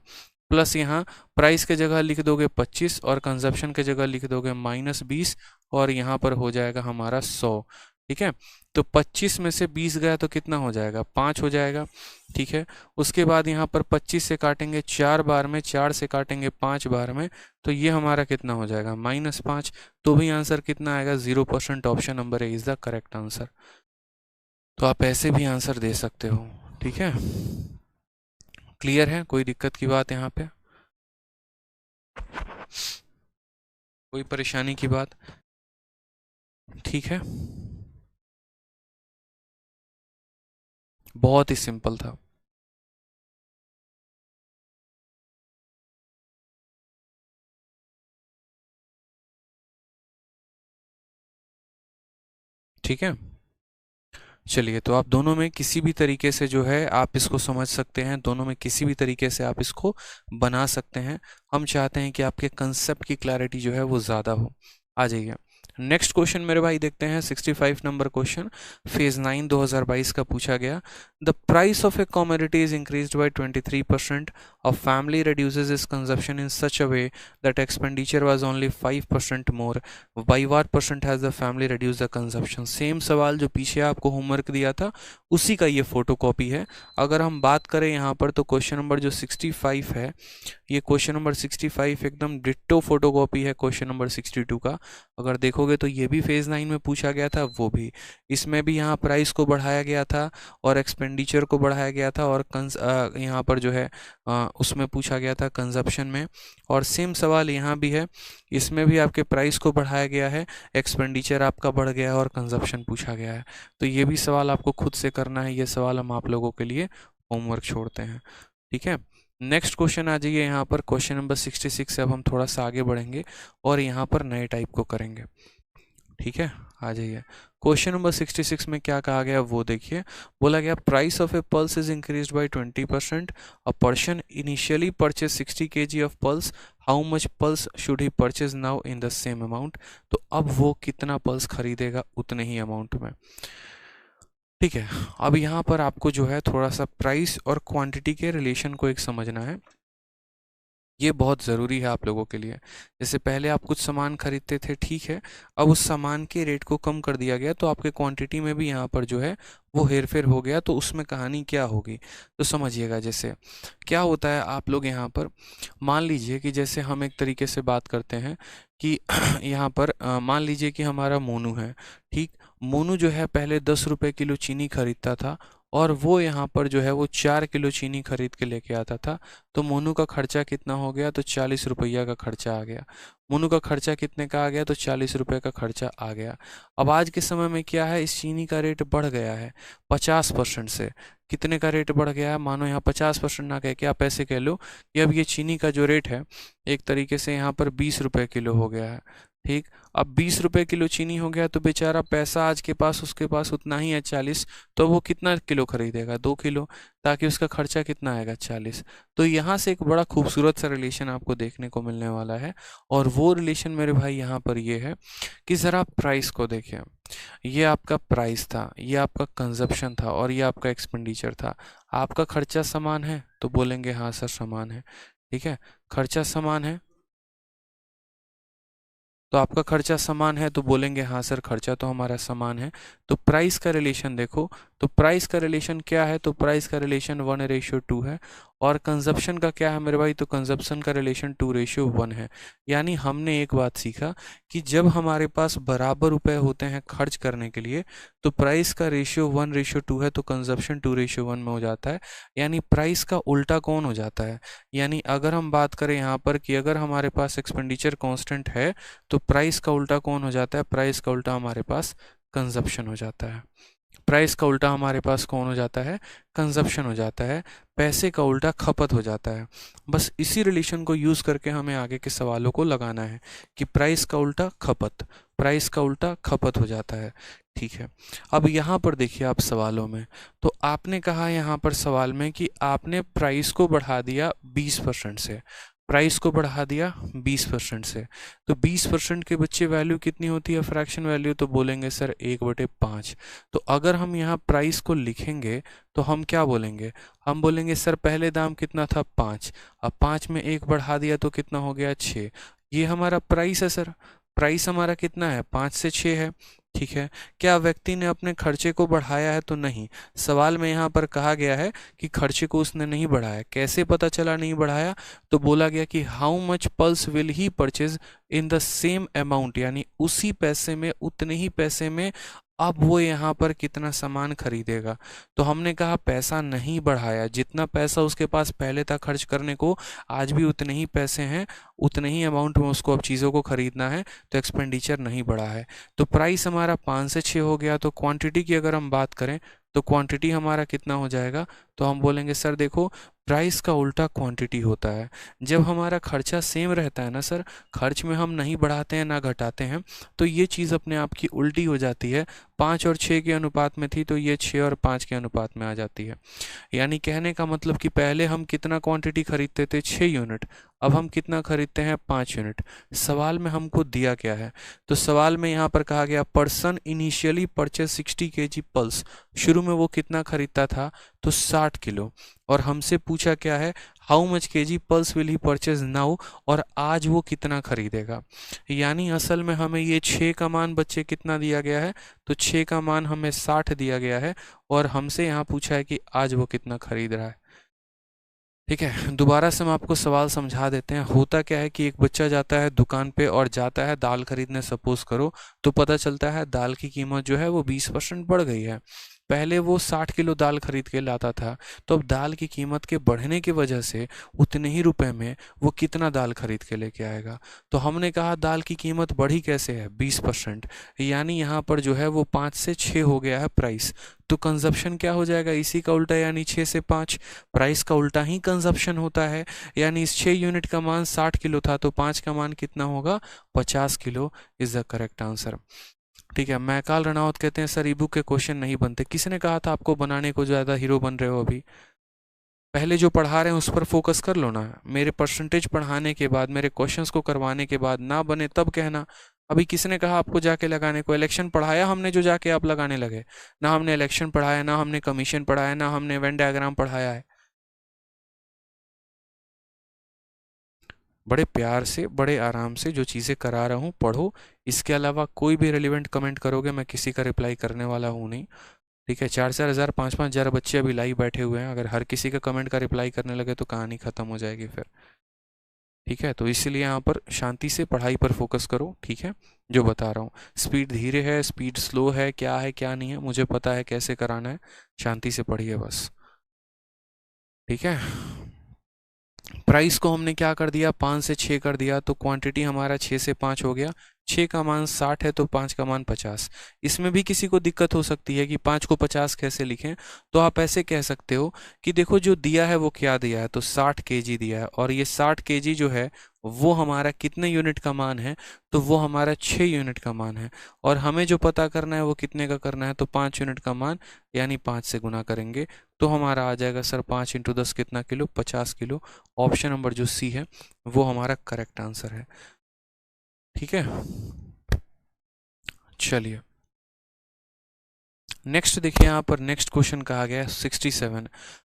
प्लस यहाँ प्राइस के जगह लिख दोगे 25 और कंजप्शन के जगह लिख दोगे -20 और यहाँ पर हो जाएगा हमारा 100। ठीक है, तो 25 में से 20 गया तो कितना हो जाएगा? 5 हो जाएगा। ठीक है, उसके बाद यहाँ पर 25 से काटेंगे 4 बार में, 4 से काटेंगे 5 बार में, तो ये हमारा कितना हो जाएगा? -5। तो भी आंसर कितना आएगा? 0%। Option number A is the correct answer. तो आप ऐसे भी आंसर दे सकते हो। ठीक है, क्लियर है? कोई दिक्कत की बात यहाँ पे? कोई परेशानी की बात? ठीक है, बहुत ही सिंपल था। ठीक है, चलिए, तो आप दोनों में किसी भी तरीके से जो है आप इसको समझ सकते हैं, दोनों में किसी भी तरीके से आप इसको बना सकते हैं। हम चाहते हैं कि आपके कंसेप्ट की क्लैरिटी जो है वो ज़्यादा हो। आ जाइए, नेक्स्ट क्वेश्चन मेरे भाई देखते हैं। 65 नंबर क्वेश्चन, फेज 9 2022 का पूछा गया। The price of A commodity is increased by 23%, a family reduces its consumption in such a way that expenditure was only 5% more. by what percent has the family reduced the consumption? Same सवाल जो पीछे आपको होमवर्क दिया था उसी का ये फोटो कॉपी है। अगर हम बात करें यहाँ पर तो क्वेश्चन नंबर जो 65 है, ये क्वेश्चन नंबर 65 एकदम डिट्टो फोटो कॉपी है क्वेश्चन नंबर 62 का। अगर देखोगे तो ये भी फेज 9 में पूछा गया था, वो भी, इसमें भी यहाँ प्राइस को बढ़ाया गया था और एक्सपेंडिचर को बढ़ाया गया था, और यहाँ पर जो है उसमें पूछा गया था कंजप्शन में। और सेम सवाल यहाँ भी है, इसमें भी आपके प्राइस को बढ़ाया गया है, एक्सपेंडिचर आपका बढ़ गया है और कंजप्शन पूछा गया है। तो ये भी सवाल आपको खुद से करना है, ये सवाल हम आप लोगों के लिए होमवर्क छोड़ते हैं। ठीक है, नेक्स्ट क्वेश्चन आ जाइए यहाँ पर, क्वेश्चन नंबर 66 से अब हम थोड़ा सा आगे बढ़ेंगे और यहाँ पर नए टाइप को करेंगे। ठीक है, आ जाइए, क्वेश्चन नंबर 66 में क्या कहा गया वो देखिए। बोला गया price of A pulse is increased by 20%, a person initially purchase 60 kg of pulse, how much pulse should he purchase now in the same amount? तो अब वो कितना पल्स खरीदेगा उतने ही अमाउंट में। ठीक है, अब यहाँ पर आपको जो है थोड़ा सा प्राइस और क्वांटिटी के रिलेशन को एक समझना है, ये बहुत ज़रूरी है आप लोगों के लिए। जैसे पहले आप कुछ सामान खरीदते थे, ठीक है, अब उस सामान के रेट को कम कर दिया गया तो आपके क्वांटिटी में भी यहाँ पर जो है वो हेरफेर हो गया, तो उसमें कहानी क्या होगी तो समझिएगा। जैसे क्या होता है, आप लोग यहाँ पर मान लीजिए कि जैसे हम एक तरीके से बात करते हैं कि यहाँ पर मान लीजिए कि हमारा मोनू है। ठीक, मोनू जो है पहले 10 रुपये किलो चीनी खरीदता था और वो यहाँ पर जो है वो 4 किलो चीनी खरीद के लेके आता था, तो मोनू का खर्चा कितना हो गया? तो 40 रुपया का खर्चा आ गया। मोनू का खर्चा कितने का आ गया? तो 40 रुपये का खर्चा आ गया। अब आज के समय में क्या है, इस चीनी का रेट बढ़ गया है 50% से। कितने का रेट बढ़ गया है? मानो यहाँ 50% ना कह के आप ऐसे कह लो कि अब ये चीनी का जो रेट है एक तरीके से यहाँ पर 20 रुपये किलो हो गया है। ठीक, अब 20 रुपये किलो चीनी हो गया तो बेचारा पैसा आज के पास उसके पास उतना ही है 40, तो वो कितना किलो खरीदेगा? 2 किलो, ताकि उसका खर्चा कितना आएगा? 40। तो यहाँ से एक बड़ा खूबसूरत सा रिलेशन आपको देखने को मिलने वाला है, और वो रिलेशन मेरे भाई यहाँ पर ये है कि ज़रा प्राइस को देखें। ये आपका प्राइस था, ये आपका कंजप्शन था और ये आपका एक्सपेंडिचर था। आपका खर्चा समान है तो बोलेंगे हाँ सर समान है। ठीक है, खर्चा समान है तो आपका खर्चा समान है तो बोलेंगे हाँ सर खर्चा तो हमारा समान है। तो प्राइस का रिलेशन देखो, तो प्राइस का रिलेशन क्या है? तो प्राइस का रिलेशन 1:2 है। और कंजप्शन का क्या है मेरे भाई? तो कंजप्शन का रिलेशन 2:1 है। यानी हमने एक बात सीखा कि जब हमारे पास बराबर रुपए होते हैं खर्च करने के लिए तो प्राइस का रेशियो 1:2 है, तो कंजप्शन 2:1 में हो जाता है। यानी प्राइस का उल्टा कौन हो जाता है? यानी अगर हम बात करें यहाँ पर कि अगर हमारे पास एक्सपेंडिचर कांस्टेंट है तो प्राइस का उल्टा कौन हो जाता है? प्राइस का उल्टा हमारे पास कंजप्शन हो जाता है। प्राइस का उल्टा हमारे पास कौन हो जाता है, कंजप्शन हो जाता है, पैसे का उल्टा खपत हो जाता है। बस इसी रिलेशन को यूज़ करके हमें आगे के सवालों को लगाना है कि प्राइस का उल्टा खपत, प्राइस का उल्टा खपत हो जाता है। ठीक है, अब यहाँ पर देखिए आप सवालों में, तो आपने कहा यहाँ पर सवाल में कि आपने प्राइस को बढ़ा दिया 20% से, प्राइस को बढ़ा दिया 20% से, तो 20% के बच्चे वैल्यू कितनी होती है फ्रैक्शन वैल्यू, तो बोलेंगे सर 1/5। तो अगर हम यहाँ प्राइस को लिखेंगे तो हम क्या बोलेंगे, हम बोलेंगे सर पहले दाम कितना था 5, अब 5 में 1 बढ़ा दिया तो कितना हो गया 6, ये हमारा प्राइस है सर, प्राइस हमारा कितना है 5 से 6 है। ठीक है, क्या व्यक्ति ने अपने खर्चे को बढ़ाया है, तो नहीं, सवाल में यहाँ पर कहा गया है कि खर्चे को उसने नहीं बढ़ाया। कैसे पता चला नहीं बढ़ाया, तो बोला गया कि how much pulse will he purchase in the same amount, यानी उसी पैसे में, उतने ही पैसे में अब वो यहाँ पर कितना सामान खरीदेगा। तो हमने कहा पैसा नहीं बढ़ाया, जितना पैसा उसके पास पहले था खर्च करने को, आज भी उतने ही पैसे हैं, उतने ही अमाउंट में उसको अब चीज़ों को खरीदना है, तो एक्सपेंडिचर नहीं बढ़ा है। तो प्राइस हमारा 5 से 6 हो गया। तो क्वांटिटी की अगर हम बात करें तो क्वांटिटी हमारा कितना हो जाएगा, तो हम बोलेंगे सर देखो प्राइस का उल्टा क्वांटिटी होता है। जब हमारा खर्चा सेम रहता है ना सर, खर्च में हम नहीं बढ़ाते हैं ना घटाते हैं, तो ये चीज़ अपने आप की उल्टी हो जाती है। 5 और 6 के अनुपात में थी तो ये 6 और 5 के अनुपात में आ जाती है। यानी कहने का मतलब कि पहले हम कितना क्वांटिटी खरीदते थे 6 यूनिट, अब हम कितना खरीदते हैं 5 यूनिट। सवाल में हमको दिया क्या है, तो सवाल में यहाँ पर कहा गया person initially purchase 60 kg pulse, शुरू में वो कितना खरीदता था, तो 60 किलो, और हमसे पूछा क्या है how much KG pulse will he purchase now, और आज वो कितना खरीदेगा। यानी असल में हमें ये 6 का मान बच्चे कितना दिया गया है, तो 6 का मान हमें 60 दिया गया है, और हमसे यहाँ पूछा है कि आज वो कितना खरीद रहा है। ठीक है, दोबारा से हम आपको सवाल समझा देते हैं। होता क्या है कि एक बच्चा जाता है दुकान पे और जाता है दाल खरीदने, सपोज करो, तो पता चलता है दाल की कीमत जो है वो 20% बढ़ गई है। पहले वो 60 किलो दाल खरीद के लाता था, तो अब दाल की कीमत के बढ़ने की वजह से उतने ही रुपए में वो कितना दाल खरीद के लेके आएगा। तो हमने कहा दाल की कीमत बढ़ी कैसे है 20%, यानी यहाँ पर जो है वो 5 से 6 हो गया है प्राइस। तो कंजप्शन क्या हो जाएगा, इसी का उल्टा, यानी 6 से 5, प्राइस का उल्टा ही कंजप्शन होता है। यानी इस 6 यूनिट का मान 60 किलो था, तो 5 का मान कितना होगा 50 kilo is the correct answer. ठीक है, मैकाल रनावत कहते हैं सर ई बुक के क्वेश्चन नहीं बनते। किसने कहा था आपको बनाने को, ज़्यादा हीरो बन रहे हो अभी, पहले जो पढ़ा रहे हैं उस पर फोकस कर लो ना। मेरे परसेंटेज पढ़ाने के बाद, मेरे क्वेश्चंस को करवाने के बाद ना बने तब कहना। अभी किसने कहा आपको जाके लगाने को, इलेक्शन पढ़ाया हमने जो जाके आप लगाने लगे, ना हमने इलेक्शन पढ़ाया, ना हमने कमीशन पढ़ाया, ना हमने वेन डायग्राम पढ़ाया है। बड़े प्यार से, बड़े आराम से जो चीज़ें करा रहा हूँ पढ़ो। इसके अलावा कोई भी रेलिवेंट कमेंट करोगे मैं किसी का रिप्लाई करने वाला हूँ नहीं। ठीक है, 4-4 हज़ार 5-5 हज़ार बच्चे अभी लाइव बैठे हुए हैं, अगर हर किसी का कमेंट का रिप्लाई करने लगे तो कहानी ख़त्म हो जाएगी फिर। ठीक है, तो इसलिए यहाँ पर शांति से पढ़ाई पर फोकस करो। ठीक है, जो बता रहा हूँ, स्पीड धीरे है, स्पीड स्लो है, क्या नहीं है मुझे पता है कैसे कराना है, शांति से पढ़िए बस। ठीक है, प्राइस को हमने क्या कर दिया 5 से 6 कर दिया, तो क्वांटिटी हमारा 6 से 5 हो गया। 6 का मान 60 है तो 5 का मान 50। इसमें भी किसी को दिक्कत हो सकती है कि 5 को 50 कैसे लिखें, तो आप ऐसे कह सकते हो कि देखो जो दिया है वो क्या दिया है, तो 60 केजी दिया है, और ये 60 केजी जो है वो हमारा कितने यूनिट का मान है, तो वो हमारा 6 यूनिट का मान है, और हमें जो पता करना है वो कितने का करना है, तो 5 यूनिट का मान, यानी 5 से गुना करेंगे तो हमारा आ जाएगा सर 5 × 10 कितना किलो, 50 किलो। ऑप्शन नंबर जो सी है वो हमारा करेक्ट आंसर है। ठीक है, चलिए नेक्स्ट देखिए, यहाँ पर नेक्स्ट क्वेश्चन कहा गया है 67,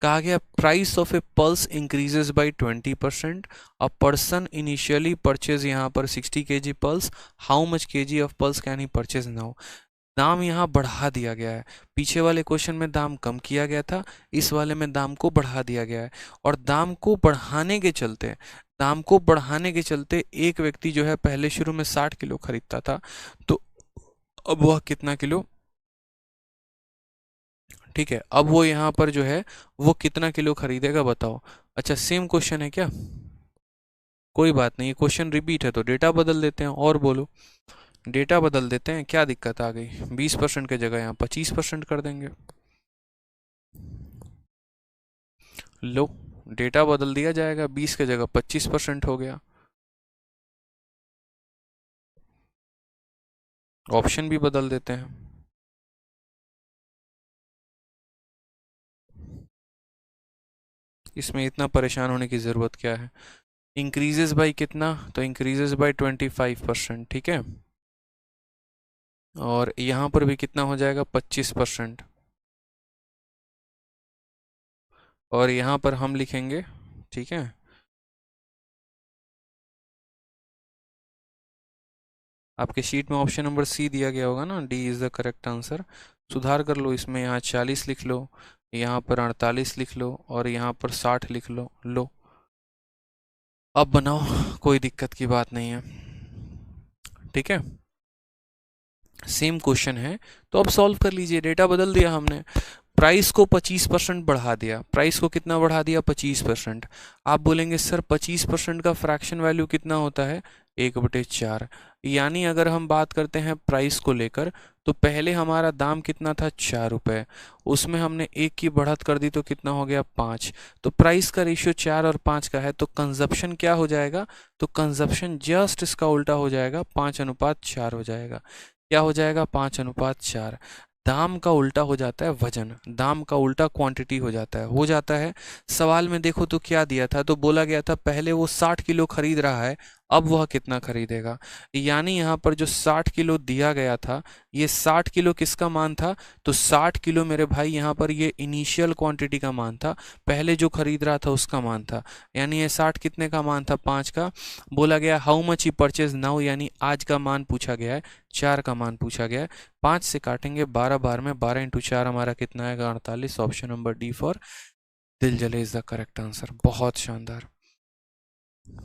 कहा गया price of A pulse increases by 20%, a person initially purchase, यहाँ पर 60 kg pulse, how much kg of pulse can he purchase now. दाम यहाँ बढ़ा दिया गया है, पीछे वाले क्वेश्चन में दाम कम किया गया था, इस वाले में दाम को बढ़ा दिया गया है, और दाम को बढ़ाने के चलते, दाम को बढ़ाने के चलते एक व्यक्ति जो है पहले शुरू में 60 किलो खरीदता था, तो अब वह कितना किलो, ठीक है, अब वो यहाँ पर जो है वो कितना किलो खरीदेगा बताओ। अच्छा सेम क्वेश्चन है क्या, कोई बात नहीं, क्वेश्चन रिपीट है तो डेटा बदल देते हैं, और बोलो। डेटा बदल देते हैं, क्या दिक्कत आ गई? 20% की जगह यहाँ 25% कर देंगे। लो, डेटा बदल दिया जाएगा, 20 की जगह 25% हो गया। ऑप्शन भी बदल देते हैं। इसमें इतना परेशान होने की ज़रूरत क्या है? इंक्रीजेस बाई कितना? तो इंक्रीजेस बाई 25%, ठीक है। और यहाँ पर भी कितना हो जाएगा? 25%। और यहाँ पर हम लिखेंगे, ठीक है, आपके शीट में ऑप्शन नंबर सी दिया गया होगा ना, D is the correct answer. सुधार कर लो इसमें, यहाँ 40 लिख लो, यहाँ पर 48 लिख लो, और यहाँ पर 60 लिख लो। लो, अब बनाओ, कोई दिक्कत की बात नहीं है, ठीक है। सेम क्वेश्चन है, तो अब सॉल्व कर लीजिए। डेटा बदल दिया हमने, प्राइस को 25% बढ़ा दिया। प्राइस को कितना बढ़ा दिया? 25%। आप बोलेंगे सर 25% का फ्रैक्शन वैल्यू कितना होता है? 1/4। यानी अगर हम बात करते हैं प्राइस को लेकर, तो पहले हमारा दाम कितना था? 4 रुपये। उसमें हमने 1 की बढ़त कर दी तो कितना हो गया? 5। तो प्राइस का रेशियो 4 और 5 का है, तो कंजप्शन क्या हो जाएगा? तो कंजप्शन जस्ट इसका उल्टा हो जाएगा, 5:4 हो जाएगा। क्या हो जाएगा? 5:4। दाम का उल्टा हो जाता है वजन, दाम का उल्टा क्वांटिटी हो जाता है। सवाल में देखो तो क्या दिया था? तो बोला गया था पहले वो 60 किलो खरीद रहा है, अब वह कितना खरीदेगा। यानी यहाँ पर जो 60 किलो दिया गया था, ये 60 किलो किसका मान था? तो 60 किलो मेरे भाई यहाँ पर ये इनिशियल क्वांटिटी का मान था, पहले जो खरीद रहा था उसका मान था। यानी ये 60 कितने का मान था? 5 का। बोला गया how much he purchase now, यानी आज का मान पूछा गया है, 4 का मान पूछा गया है। 5 से काटेंगे 12 बार में, 12 × 4 हमारा कितना आएगा? 48। ऑप्शन नंबर डी फॉर दिल जले इज द करेक्ट आंसर। बहुत शानदार,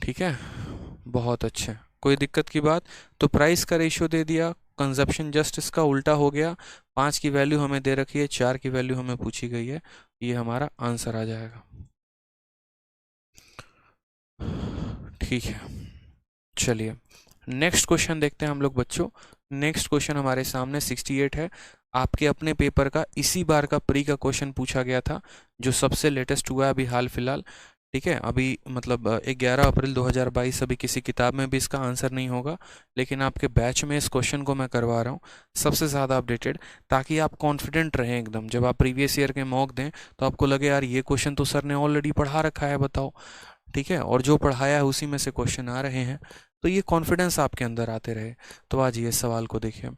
ठीक है, बहुत अच्छे, कोई दिक्कत की बात? तो प्राइस का रेशियो दे दिया, कंजप्शन जस्ट इसका उल्टा हो गया, 5 की वैल्यू हमें दे रखी है, 4 की वैल्यू हमें पूछी गई है, ये हमारा आंसर आ जाएगा। ठीक है, चलिए नेक्स्ट क्वेश्चन देखते हैं हम लोग बच्चों। नेक्स्ट क्वेश्चन हमारे सामने 68 है, आपके अपने पेपर का इसी बार का प्री का क्वेश्चन पूछा गया था, जो सबसे लेटेस्ट हुआ है अभी हाल फिलहाल, ठीक है। अभी मतलब 11 अप्रैल 2022, अभी किसी किताब में भी इसका आंसर नहीं होगा, लेकिन आपके बैच में इस क्वेश्चन को मैं करवा रहा हूँ सबसे ज़्यादा अपडेटेड, ताकि आप कॉन्फिडेंट रहें एकदम। जब आप प्रीवियस ईयर के मॉक दें तो आपको लगे यार ये क्वेश्चन तो सर ने ऑलरेडी पढ़ा रखा है, बताओ, ठीक है, और जो पढ़ाया है उसी में से क्वेश्चन आ रहे हैं, तो ये कॉन्फिडेंस आपके अंदर आते रहे। तो आज ये सवाल को देखिए,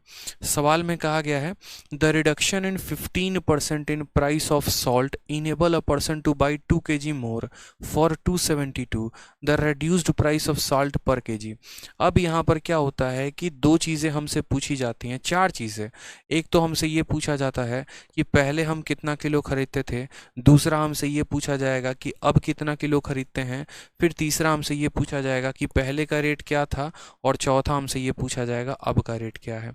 सवाल में कहा गया है the reduction in 15% in price of salt enable a person two by 2 kg more for 272 the reduced price of salt पर kg। अब यहाँ पर क्या होता है कि दो चीज़ें हमसे पूछी जाती हैं, चार चीज़ें। एक तो हमसे ये पूछा जाता है कि पहले हम कितना किलो खरीदते थे, दूसरा हमसे ये पूछा जाएगा कि अब कितना किलो खरीदते हैं, फिर तीसरा हमसे ये पूछा जाएगा कि पहले का रेट क्या था, और चौथा हमसे ये पूछा जाएगा अब का रेट क्या है।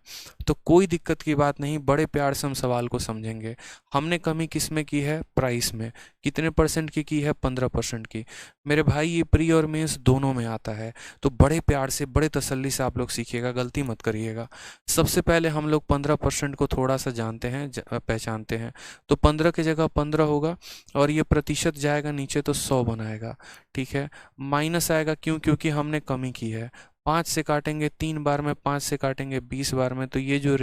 तो कोई दिक्कत की बात नहीं, बड़े प्यार से हम सवाल को समझेंगे। हमने कमी किस में की है? प्राइस में। कितने परसेंट की है? 15% की। मेरे भाई ये प्री और मेंस दोनों में आता है, तो बड़े प्यार से बड़े तसल्ली से आप लोग सीखिएगा, गलती मत करिएगा। सबसे पहले हम लोग 15% को थोड़ा सा जानते हैं, पहचानते हैं, तो 15 की जगह 15 होगा, और ये प्रतिशत जाएगा नीचे तो 100 बनाएगा, ठीक है। माइनस आएगा, क्यों? क्योंकि हमने कमी की है। 5 से काटेंगे 3 बार में, 5 से काटेंगे 20 बार में, तो ये जो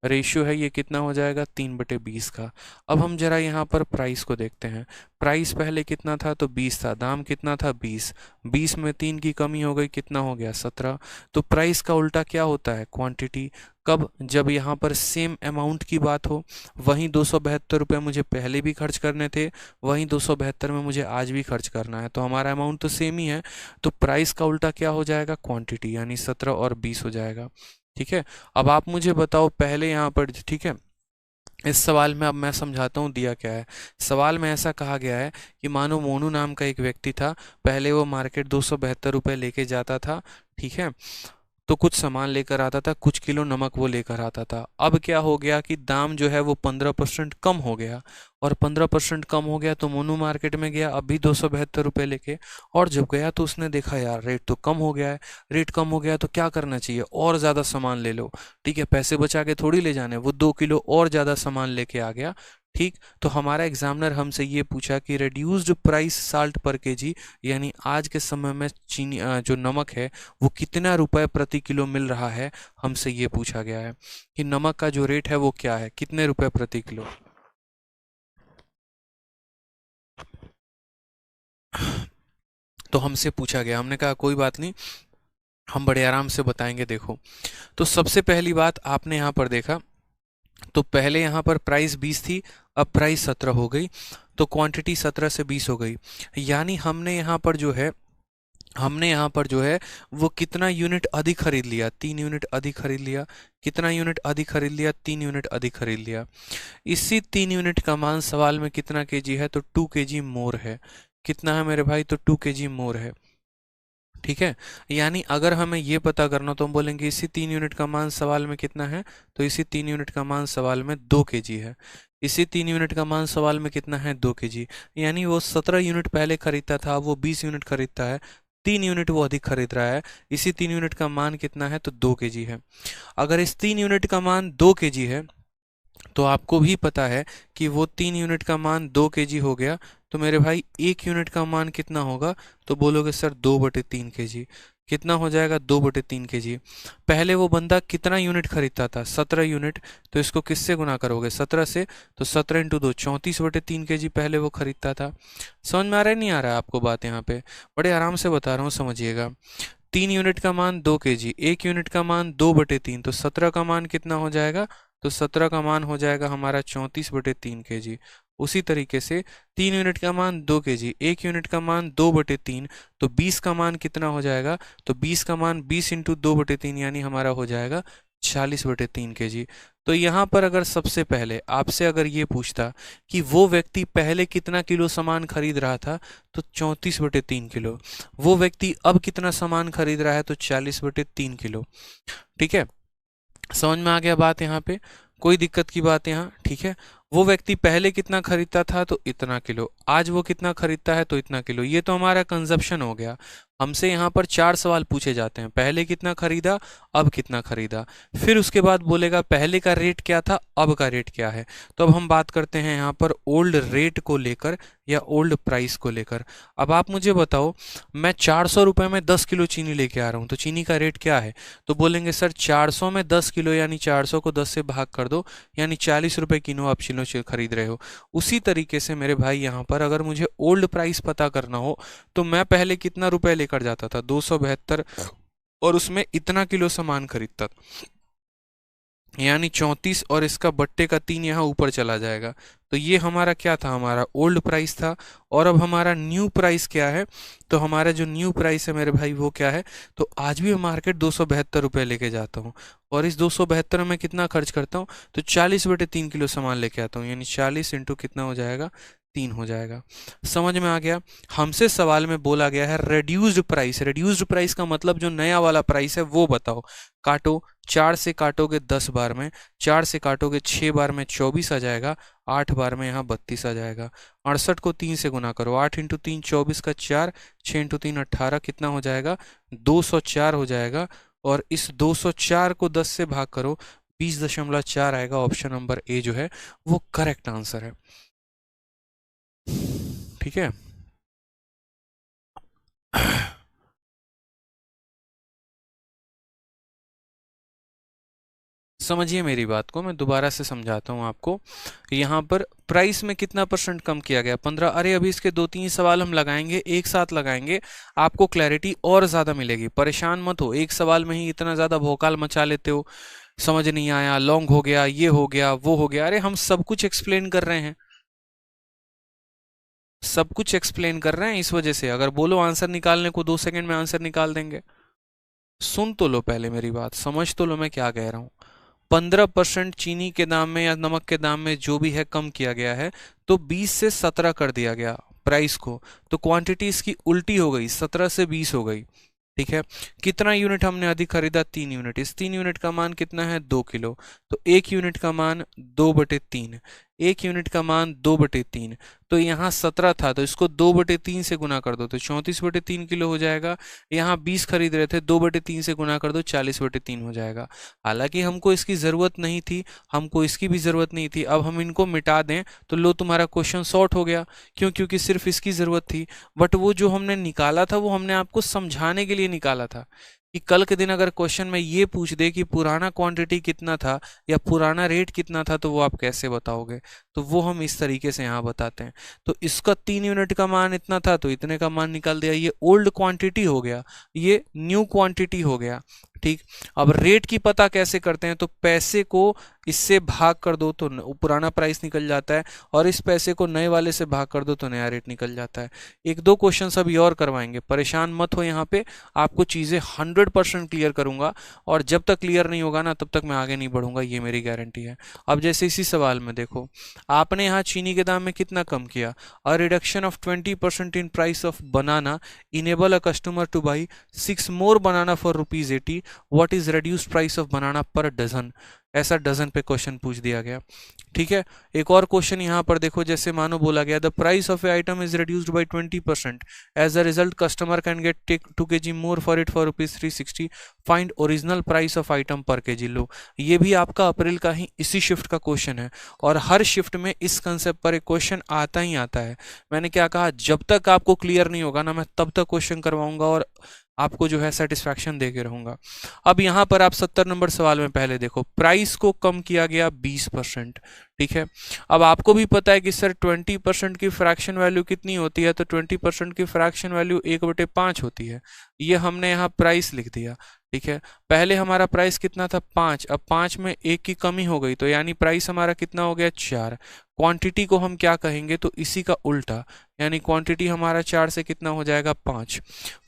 रेशियो है ये कितना हो जाएगा? 3/20 का। अब हम जरा यहाँ पर प्राइस को देखते हैं। प्राइस पहले कितना था? तो 20 था। दाम कितना था? 20। 20 में 3 की कमी हो गई, कितना हो गया? 17। तो प्राइस का उल्टा क्या होता है? क्वांटिटी। कब? जब यहाँ पर सेम अमाउंट की बात हो, वहीं 272 रुपये मुझे पहले भी खर्च करने थे, वहीं 272 में मुझे आज भी खर्च करना है, तो हमारा अमाउंट तो सेम ही है, तो प्राइस का उल्टा क्या हो जाएगा? क्वांटिटी, यानी 17 और 20 हो जाएगा, ठीक है। अब आप मुझे बताओ पहले यहाँ पर, ठीक है, इस सवाल में अब मैं समझाता हूँ दिया क्या है। सवाल में ऐसा कहा गया है कि मानो मोनू नाम का एक व्यक्ति था, पहले वो मार्केट 272 रुपये लेके जाता था, ठीक है। तो कुछ सामान लेकर आता था, कुछ किलो नमक वो लेकर आता था। अब क्या हो गया कि दाम जो है वो 15% कम हो गया, और 15% कम हो गया तो मोनू मार्केट में गया, अभी 272 रुपये लेके। और जब गया तो उसने देखा यार रेट तो कम हो गया है, रेट कम हो गया तो क्या करना चाहिए, और ज़्यादा सामान ले लो। ठीक है, पैसे बचा के थोड़ी ले जाने, वो 2 किलो और ज़्यादा सामान लेके आ गया। ठीक, तो हमारा एग्जामिनर हमसे ये पूछा कि रिड्यूस्ड प्राइस साल्ट पर केजी, यानी आज के समय में चीनी जो नमक है वो कितना रुपए प्रति किलो मिल रहा है, हमसे ये पूछा गया है कि नमक का जो रेट है वो क्या है, कितने रुपए प्रति किलो। तो हमसे पूछा गया, हमने कहा कोई बात नहीं, हम बड़े आराम से बताएंगे। देखो, तो सबसे पहली बात आपने यहाँ पर देखा, तो पहले यहाँ पर प्राइस 20 थी, अब प्राइस 17 हो गई, तो क्वांटिटी 17 से 20 हो गई। यानी हमने यहाँ पर जो है वो कितना यूनिट अधिक खरीद लिया, 3 यूनिट अधिक खरीद लिया। कितना यूनिट अधिक खरीद लिया, 3 यूनिट अधिक खरीद लिया। इसी 3 यूनिट का मान सवाल में कितना केजी है, तो 2 kg मोर है। कितना है मेरे भाई, तो 2 kg मोर है। ठीक है, यानी अगर हमें ये पता करना तो हम बोलेंगे इसी 3 यूनिट का मान सवाल में कितना है, तो इसी 3 यूनिट का मान सवाल में 2 kg है। इसी 3 यूनिट का मान सवाल में कितना है, 2 kg। यानी वो 17 यूनिट पहले खरीदता था, वो 20 यूनिट खरीदता है, 3 यूनिट वो अधिक खरीद रहा है। इसी 3 यूनिट का मान कितना है, तो 2 kg है। अगर इस 3 यूनिट का मान 2 kg है, तो आपको भी पता है कि वो 3 यूनिट का मान 2 kg हो गया, तो मेरे भाई 1 यूनिट का मान कितना होगा, तो बोलोगे सर 2/3 kg। कितना हो जाएगा, 2/3 kg। पहले वो बंदा कितना यूनिट खरीदता था, 17 यूनिट, तो इसको किससे गुना करोगे, 17 से, तो 17 × 2 34/3 kg पहले वो खरीदता था। समझ में आ रहा है, नहीं आ रहा है आपको बात, यहाँ पे बड़े आराम से बता रहा हूँ, समझिएगा। 3 यूनिट का मान 2 kg, 1 यूनिट का मान 2/3, तो 17 का मान कितना हो जाएगा, तो 17 का मान हो जाएगा हमारा 34/3 kg। उसी तरीके से 3 यूनिट का मान 2 kg, 1 यूनिट का मान 2/3, तो 20 का मान कितना हो जाएगा, तो 20 का मान 20 × 2/3 यानी हमारा हो जाएगा 40/3 kg। तो यहाँ पर अगर सबसे पहले आपसे अगर ये पूछता कि वो व्यक्ति पहले कितना किलो सामान खरीद रहा था, तो 34/3 किलो। वो व्यक्ति अब कितना सामान खरीद रहा है, तो 40/3 किलो। ठीक है, समझ में आ गया बात, यहाँ पे कोई दिक्कत की बात यहाँ, ठीक है। वो व्यक्ति पहले कितना खरीदता था, तो इतना किलो, आज वो कितना खरीदता है, तो इतना किलो। ये तो हमारा कंजप्शन हो गया। हमसे यहाँ पर 4 सवाल पूछे जाते हैं, पहले कितना खरीदा, अब कितना खरीदा, फिर उसके बाद बोलेगा पहले का रेट क्या था, अब का रेट क्या है। तो अब हम बात करते हैं यहाँ पर ओल्ड रेट को लेकर या ओल्ड प्राइस को लेकर। अब आप मुझे बताओ, मैं 400 रुपये में 10 किलो चीनी लेके आ रहा हूँ, तो चीनी का रेट क्या है, तो बोलेंगे सर 400 में 10 किलो, यानी 400 को 10 से भाग कर दो, यानी 40 रुपये किलो आप चीनो खरीद रहे हो। उसी तरीके से मेरे भाई यहाँ पर अगर मुझे ओल्ड प्राइस पता करना हो, तो मैं पहले कितना रुपए लेकर जाता था, 272, और उसमें इतना किलो सामान खरीदता था, यानी 34, और इसका बट्टे का 3 यहाँ ऊपर चला जाएगा। तो ये हमारा क्या था, हमारा ओल्ड प्राइस था। और अब हमारा न्यू प्राइस क्या है, तो हमारा जो न्यू प्राइस है मेरे भाई वो क्या है, तो आज भी मैं मार्केट 272 रुपये लेके जाता हूँ, और इस 272 में कितना खर्च करता हूँ, तो 40/3 किलो सामान लेके आता हूँ, यानी 40 इंटू कितना हो जाएगा, 3 हो जाएगा। समझ में आ गया। हमसे सवाल में बोला गया है रिड्यूस्ड प्राइस। रिड्यूस्ड प्राइस का मतलब जो नया वाला प्राइस है वो बताओ। काटो, 4 से काटोगे 10 बार में, 4 से काटोगे 6 बार में 24 आ जाएगा, 8 बार में यहाँ 32 आ जाएगा। 68 को 3 से गुना करो, 8 × 3 24 का 4, 6 × 3 18, कितना हो जाएगा, 204 हो जाएगा। और इस 204 को 10 से भाग करो, 20.4 आएगा। ऑप्शन नंबर ए जो है वो करेक्ट आंसर है। ठीक है। समझिए मेरी बात को, मैं दोबारा से समझाता हूँ आपको। यहाँ पर प्राइस में कितना % कम किया गया, 15। अरे अभी इसके 2-3 सवाल हम लगाएंगे, एक साथ लगाएंगे, आपको क्लैरिटी और ज़्यादा मिलेगी। परेशान मत हो, एक सवाल में ही इतना ज़्यादा भौकाल मचा लेते हो, समझ नहीं आया, लॉन्ग हो गया, ये हो गया, वो हो गया। अरे हम सब कुछ एक्सप्लेन कर रहे हैं, सब कुछ एक्सप्लेन कर रहे हैं, इस वजह से अगर बोलो आंसर निकालने को 2 सेकंड में आंसर निकाल देंगे। सुन तो लो पहले मेरी बात, समझ तो लो मैं क्या कह रहा हूँ। 15% चीनी के दाम में या नमक के दाम में जो भी है कम किया गया है, तो 20 से 17 कर दिया गया प्राइस को, तो क्वांटिटी इसकी उल्टी हो गई, 17 से 20 हो गई। ठीक है। कितना यूनिट हमने अधिक खरीदा? 3 यूनिट। इस 3 यूनिट का मान कितना है? 2 किलो। तो 1 यूनिट का मान 2/3, 1 यूनिट का मान 2/3। तो यहाँ 17 था तो इसको 2/3 से गुना कर दो तो 34/3 किलो हो जाएगा। यहाँ 20 खरीद रहे थे, 2/3 से गुना कर दो 40/3 हो जाएगा। हालांकि हमको इसकी ज़रूरत नहीं थी, हमको इसकी भी ज़रूरत नहीं थी। अब हम इनको मिटा दें तो लो तुम्हारा क्वेश्चन सॉर्ट हो गया। क्यों? क्योंकि सिर्फ इसकी ज़रूरत थी। बट वो जो हमने निकाला था वो हमने आपको समझाने के लिए निकाला था कि कल के दिन अगर क्वेश्चन में ये पूछ दे कि पुराना क्वांटिटी कितना था या पुराना रेट कितना था तो वो आप कैसे बताओगे। तो वो हम इस तरीके से यहाँ बताते हैं। तो इसका 3 यूनिट का मान इतना था तो इतने का मान निकाल दिया। ये ओल्ड क्वांटिटी हो गया, ये न्यू क्वांटिटी हो गया। ठीक। अब रेट की पता कैसे करते हैं? तो पैसे को इससे भाग कर दो तो पुराना प्राइस निकल जाता है, और इस पैसे को नए वाले से भाग कर दो तो नया रेट निकल जाता है। एक दो क्वेश्चन अभी और करवाएंगे, परेशान मत हो। यहाँ पे आपको चीज़ें 100% क्लियर करूंगा, और जब तक क्लियर नहीं होगा ना तब तक मैं आगे नहीं बढ़ूंगा, ये मेरी गारंटी है। अब जैसे इसी सवाल में देखो, आपने यहाँ चीनी के दाम में कितना कम किया? A reduction of 20% in price of banana enable a customer to buy 6 more banana for ₹80। What is reduced price of banana per dozen? ऐसा डजन पे क्वेश्चन पूछ दिया गया। ठीक है। एक और क्वेश्चन यहाँ पर देखो, जैसे मानो बोला गया the price of a item is reduced by 20%, as a result customer can get take 2 kg more for it for ₹360। Find original price of item per KG. लो, ये भी आपका अप्रैल का ही इसी शिफ्ट का क्वेश्चन है, और हर शिफ्ट में इस कंसेप्ट पर एक क्वेश्चन आता ही आता है। मैंने क्या कहा, जब तक आपको क्लियर नहीं होगा ना मैं तब तक क्वेश्चन करवाऊंगा और आपको जो है सेटिस्फैक्शन दे के रहूंगा। अब यहाँ पर आप 70 नंबर सवाल में पहले देखो, प्राइस को कम किया गया 20%। ठीक है। अब आपको भी पता है कि सर 20% की फ्रैक्शन वैल्यू कितनी होती है? तो 20% की फ्रैक्शन वैल्यू 1/5 होती है। ये हमने यहाँ प्राइस लिख दिया। ठीक है। पहले हमारा प्राइस कितना था? 5। अब 5 में 1 की कमी हो गई तो यानी प्राइस हमारा कितना हो गया? 4। क्वांटिटी को हम क्या कहेंगे? तो इसी का उल्टा, यानी क्वांटिटी हमारा 4 से कितना हो जाएगा? 5।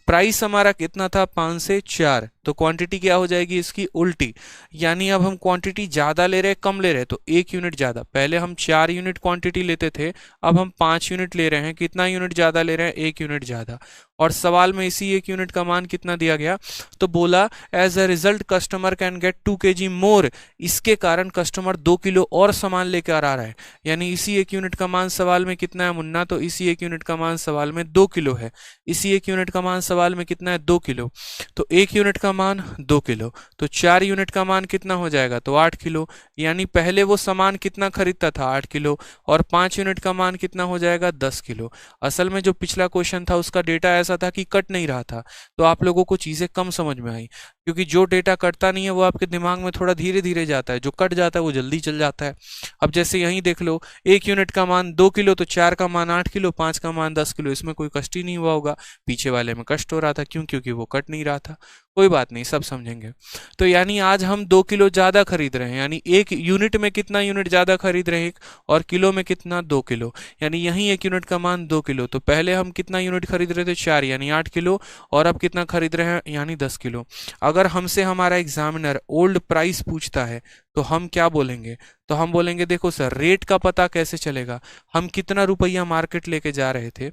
प्राइस हमारा कितना था? 5 से 4, तो क्वांटिटी क्या हो जाएगी? इसकी उल्टी। यानी अब हम क्वांटिटी ज्यादा ले रहे कम ले रहे, तो 1 यूनिट ज्यादा। पहले हम 4 यूनिट क्वांटिटी लेते थे, अब हम 5 यूनिट ले रहे हैं। कितना यूनिट ज्यादा ले रहे हैं? 1 यूनिट ज्यादा। और सवाल में इसी 1 यूनिट का मान कितना दिया गया? तो बोला as a result customer can get 2 kg more. इसके कारण कस्टमर 2 किलो और सामान लेकर आ रहा है। यानी इसी 1 यूनिट का मान सवाल में कितना है मुन्ना? तो इसी 1 यूनिट का मान सवाल में 2 किलो है। इसी 1 यूनिट का मान सवाल में कितना है? 2 किलो। तो 1 यूनिट का मान 2 किलो, तो 4 यूनिट का मान कितना हो जाएगा? तो 8 किलो। यानी पहले वो सामान कितना खरीदता था? 8 किलो। और 5 यूनिट का मान कितना हो जाएगा? 10 किलो। असल में जो पिछला क्वेश्चन था उसका डेटा ऐसा था कि कट नहीं रहा था, तो आप लोगों को चीज़ें कम समझ में आई, क्योंकि जो डेटा कटता नहीं है वो आपके दिमाग में थोड़ा धीरे धीरे जाता है, जो कट जाता है वो जल्दी चल जाता है। अब जैसे यहीं देख लो, 1 यूनिट का मान 2 किलो, तो 4 का मान 8 किलो, 5 का मान 10 किलो। इसमें कोई कष्ट ही नहीं हुआ होगा, पीछे वाले में कष्ट हो रहा था। क्यों? क्योंकि वो कट नहीं रहा था। कोई बात नहीं, सब समझेंगे। तो यानी आज हम 2 किलो ज्यादा खरीद रहे हैं, यानी 1 यूनिट में कितना यूनिट ज्यादा खरीद रहे हैं, और किलो में कितना? 2 किलो। यानी यहीं 1 यूनिट का मान 2 किलो। तो पहले हम कितना यूनिट खरीद रहे थे? 4, यानी 8 किलो। और अब कितना खरीद रहे हैं? यानी 10 किलो। अगर हमसे हमारा एग्जामिनर ओल्ड प्राइस पूछता है तो हम क्या बोलेंगे? तो हम बोलेंगे देखो सर, रेट का पता कैसे चलेगा? हम कितना रुपया मार्केट लेके जा रहे थे?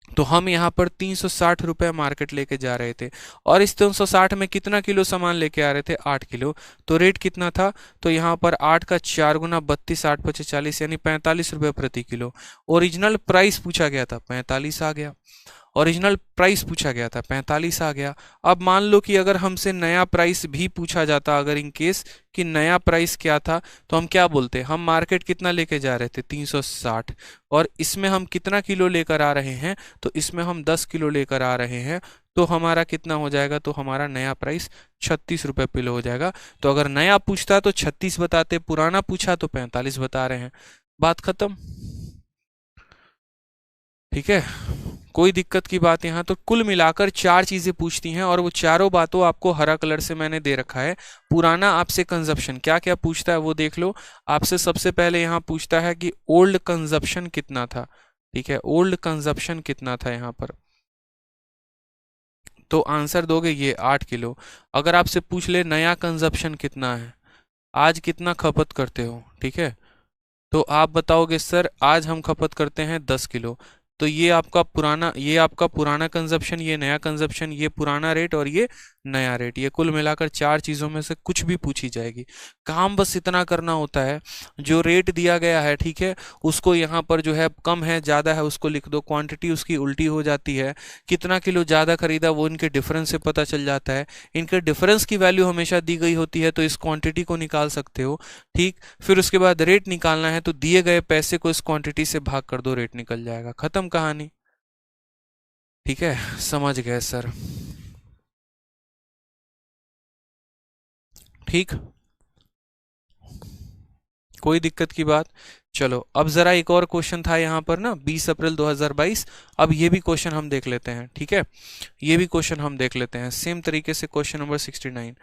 तो हम यहाँ पर 360 रुपये मार्केट लेके जा रहे थे, और इस 360 में कितना किलो सामान लेके आ रहे थे? 8 किलो। तो रेट कितना था? तो यहाँ पर 8 का 4 गुना 32, 8 पचे 40, यानी 45 रुपये प्रति किलो। ओरिजिनल प्राइस पूछा गया था, 45 आ गया। ओरिजिनल प्राइस पूछा गया था, 45 आ गया। अब मान लो कि अगर हमसे नया प्राइस भी पूछा जाता, अगर इन केस कि नया प्राइस क्या था, तो हम क्या बोलते? हम मार्केट कितना लेके जा रहे थे? 360, और इसमें हम कितना किलो लेकर आ रहे हैं? तो इसमें हम 10 किलो लेकर आ रहे हैं। तो हमारा कितना हो जाएगा? तो हमारा नया प्राइस 36 रुपये किलो हो जाएगा। तो अगर नया पूछता तो 36 बताते, पुराना पूछा तो 45 बता रहे हैं। बात खत्म। ठीक है, कोई दिक्कत की बात यहाँ? तो कुल मिलाकर 4 चीजें पूछती हैं, और वो चारों बातों आपको हरा कलर से मैंने दे रखा है। पुराना आपसे कंजप्शन क्या क्या पूछता है वो देख लो। आपसे सबसे पहले यहाँ पूछता है कि ओल्ड कंजप्शन कितना था। ठीक है, ओल्ड कंजप्शन कितना था यहाँ पर, तो आंसर दोगे ये 8 किलो। अगर आपसे पूछ ले नया कंजप्शन कितना है, आज कितना खपत करते हो, ठीक है, तो आप बताओगे सर आज हम खपत करते हैं 10 किलो। तो ये आपका पुराना कंजप्शन, ये नया कंजप्शन, ये पुराना रेट और ये नया रेट, ये कुल मिलाकर चार चीज़ों में से कुछ भी पूछी जाएगी। काम बस इतना करना होता है, जो रेट दिया गया है ठीक है, उसको यहाँ पर जो है कम है ज़्यादा है उसको लिख दो, क्वांटिटी उसकी उल्टी हो जाती है, कितना किलो ज़्यादा खरीदा वो इनके डिफरेंस से पता चल जाता है, इनके डिफरेंस की वैल्यू हमेशा दी गई होती है तो इस क्वांटिटी को निकाल सकते हो। ठीक, फिर उसके बाद रेट निकालना है तो दिए गए पैसे को इस क्वांटिटी से भाग कर दो, रेट निकल जाएगा, खत्म कहानी। ठीक है, समझ गए सर? ठीक, कोई दिक्कत की बात? चलो अब जरा एक और क्वेश्चन था यहाँ पर ना, 20 अप्रैल 2022। अब ये भी क्वेश्चन हम देख लेते हैं, ठीक है, ये भी क्वेश्चन हम देख लेते हैं सेम तरीके से, क्वेश्चन नंबर 69।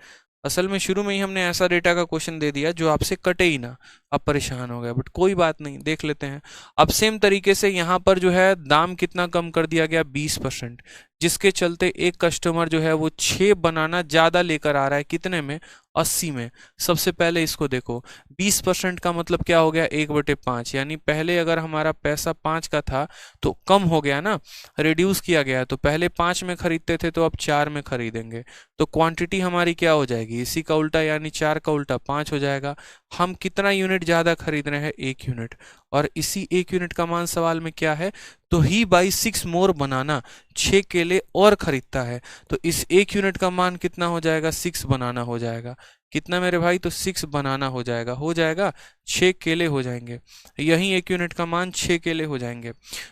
असल में शुरू में ही हमने ऐसा डेटा का क्वेश्चन दे दिया जो आपसे कटे ही ना, अब परेशान हो गया, बट कोई बात नहीं, देख लेते हैं। अब सेम तरीके से यहाँ पर जो है दाम कितना कम कर दिया गया, 20%, जिसके चलते एक कस्टमर जो है वो 6 बनाना ज्यादा लेकर आ रहा है, कितने में, 80 में। सबसे पहले इसको देखो, 20% का मतलब क्या हो गया, 1/5, यानी पहले अगर हमारा पैसा 5 का था तो कम हो गया ना, रिड्यूस किया गया है, तो पहले 5 में खरीदते थे तो अब 4 में खरीदेंगे, तो क्वांटिटी हमारी क्या हो जाएगी, इसी का उल्टा, यानी 4 का उल्टा 5 हो जाएगा। हम कितना यूनिट ज्यादा खरीद रहे हैं, 1 यूनिट, और इसी 1 यूनिट का मान सवाल में क्या है, तो ही बाई 6 मोर बनाना, 6 केले और खरीदता है, तो इस 1 यूनिट का मान कितना हो जाएगा, 6 बनाना हो जाएगा। कितना मेरे भाई, तो 6 बनाना हो जाएगा, 6 केले हो जाएंगे, यही 1 यूनिट का मान 6 केले हो जाएंगे।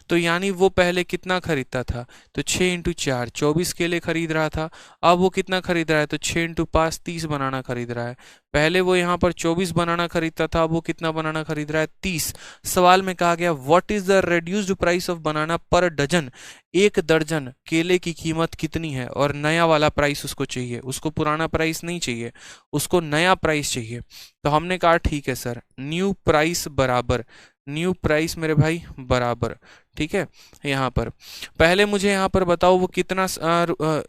तो यानी वो पहले कितना खरीदता था, तो 6 इंटू 4 24 केले खरीद रहा था, अब वो कितना खरीद रहा है, तो 6 इंटू 5 30 बनाना खरीद रहा है। पहले वो यहाँ पर 24 बनाना खरीदता था, अब वो कितना बनाना खरीद रहा है, 30। सवाल में कहा गया what is the reduced price of banana per dozen, 1 दर्जन केले की कीमत कितनी है, और नया वाला प्राइस उसको चाहिए, उसको पुराना प्राइस नहीं चाहिए, उसको नया प्राइस चाहिए। तो हमने कहा ठीक है सर, न्यू प्राइस बराबर, न्यू प्राइस मेरे भाई बराबर, ठीक है, यहाँ पर पहले मुझे यहाँ पर बताओ वो कितना,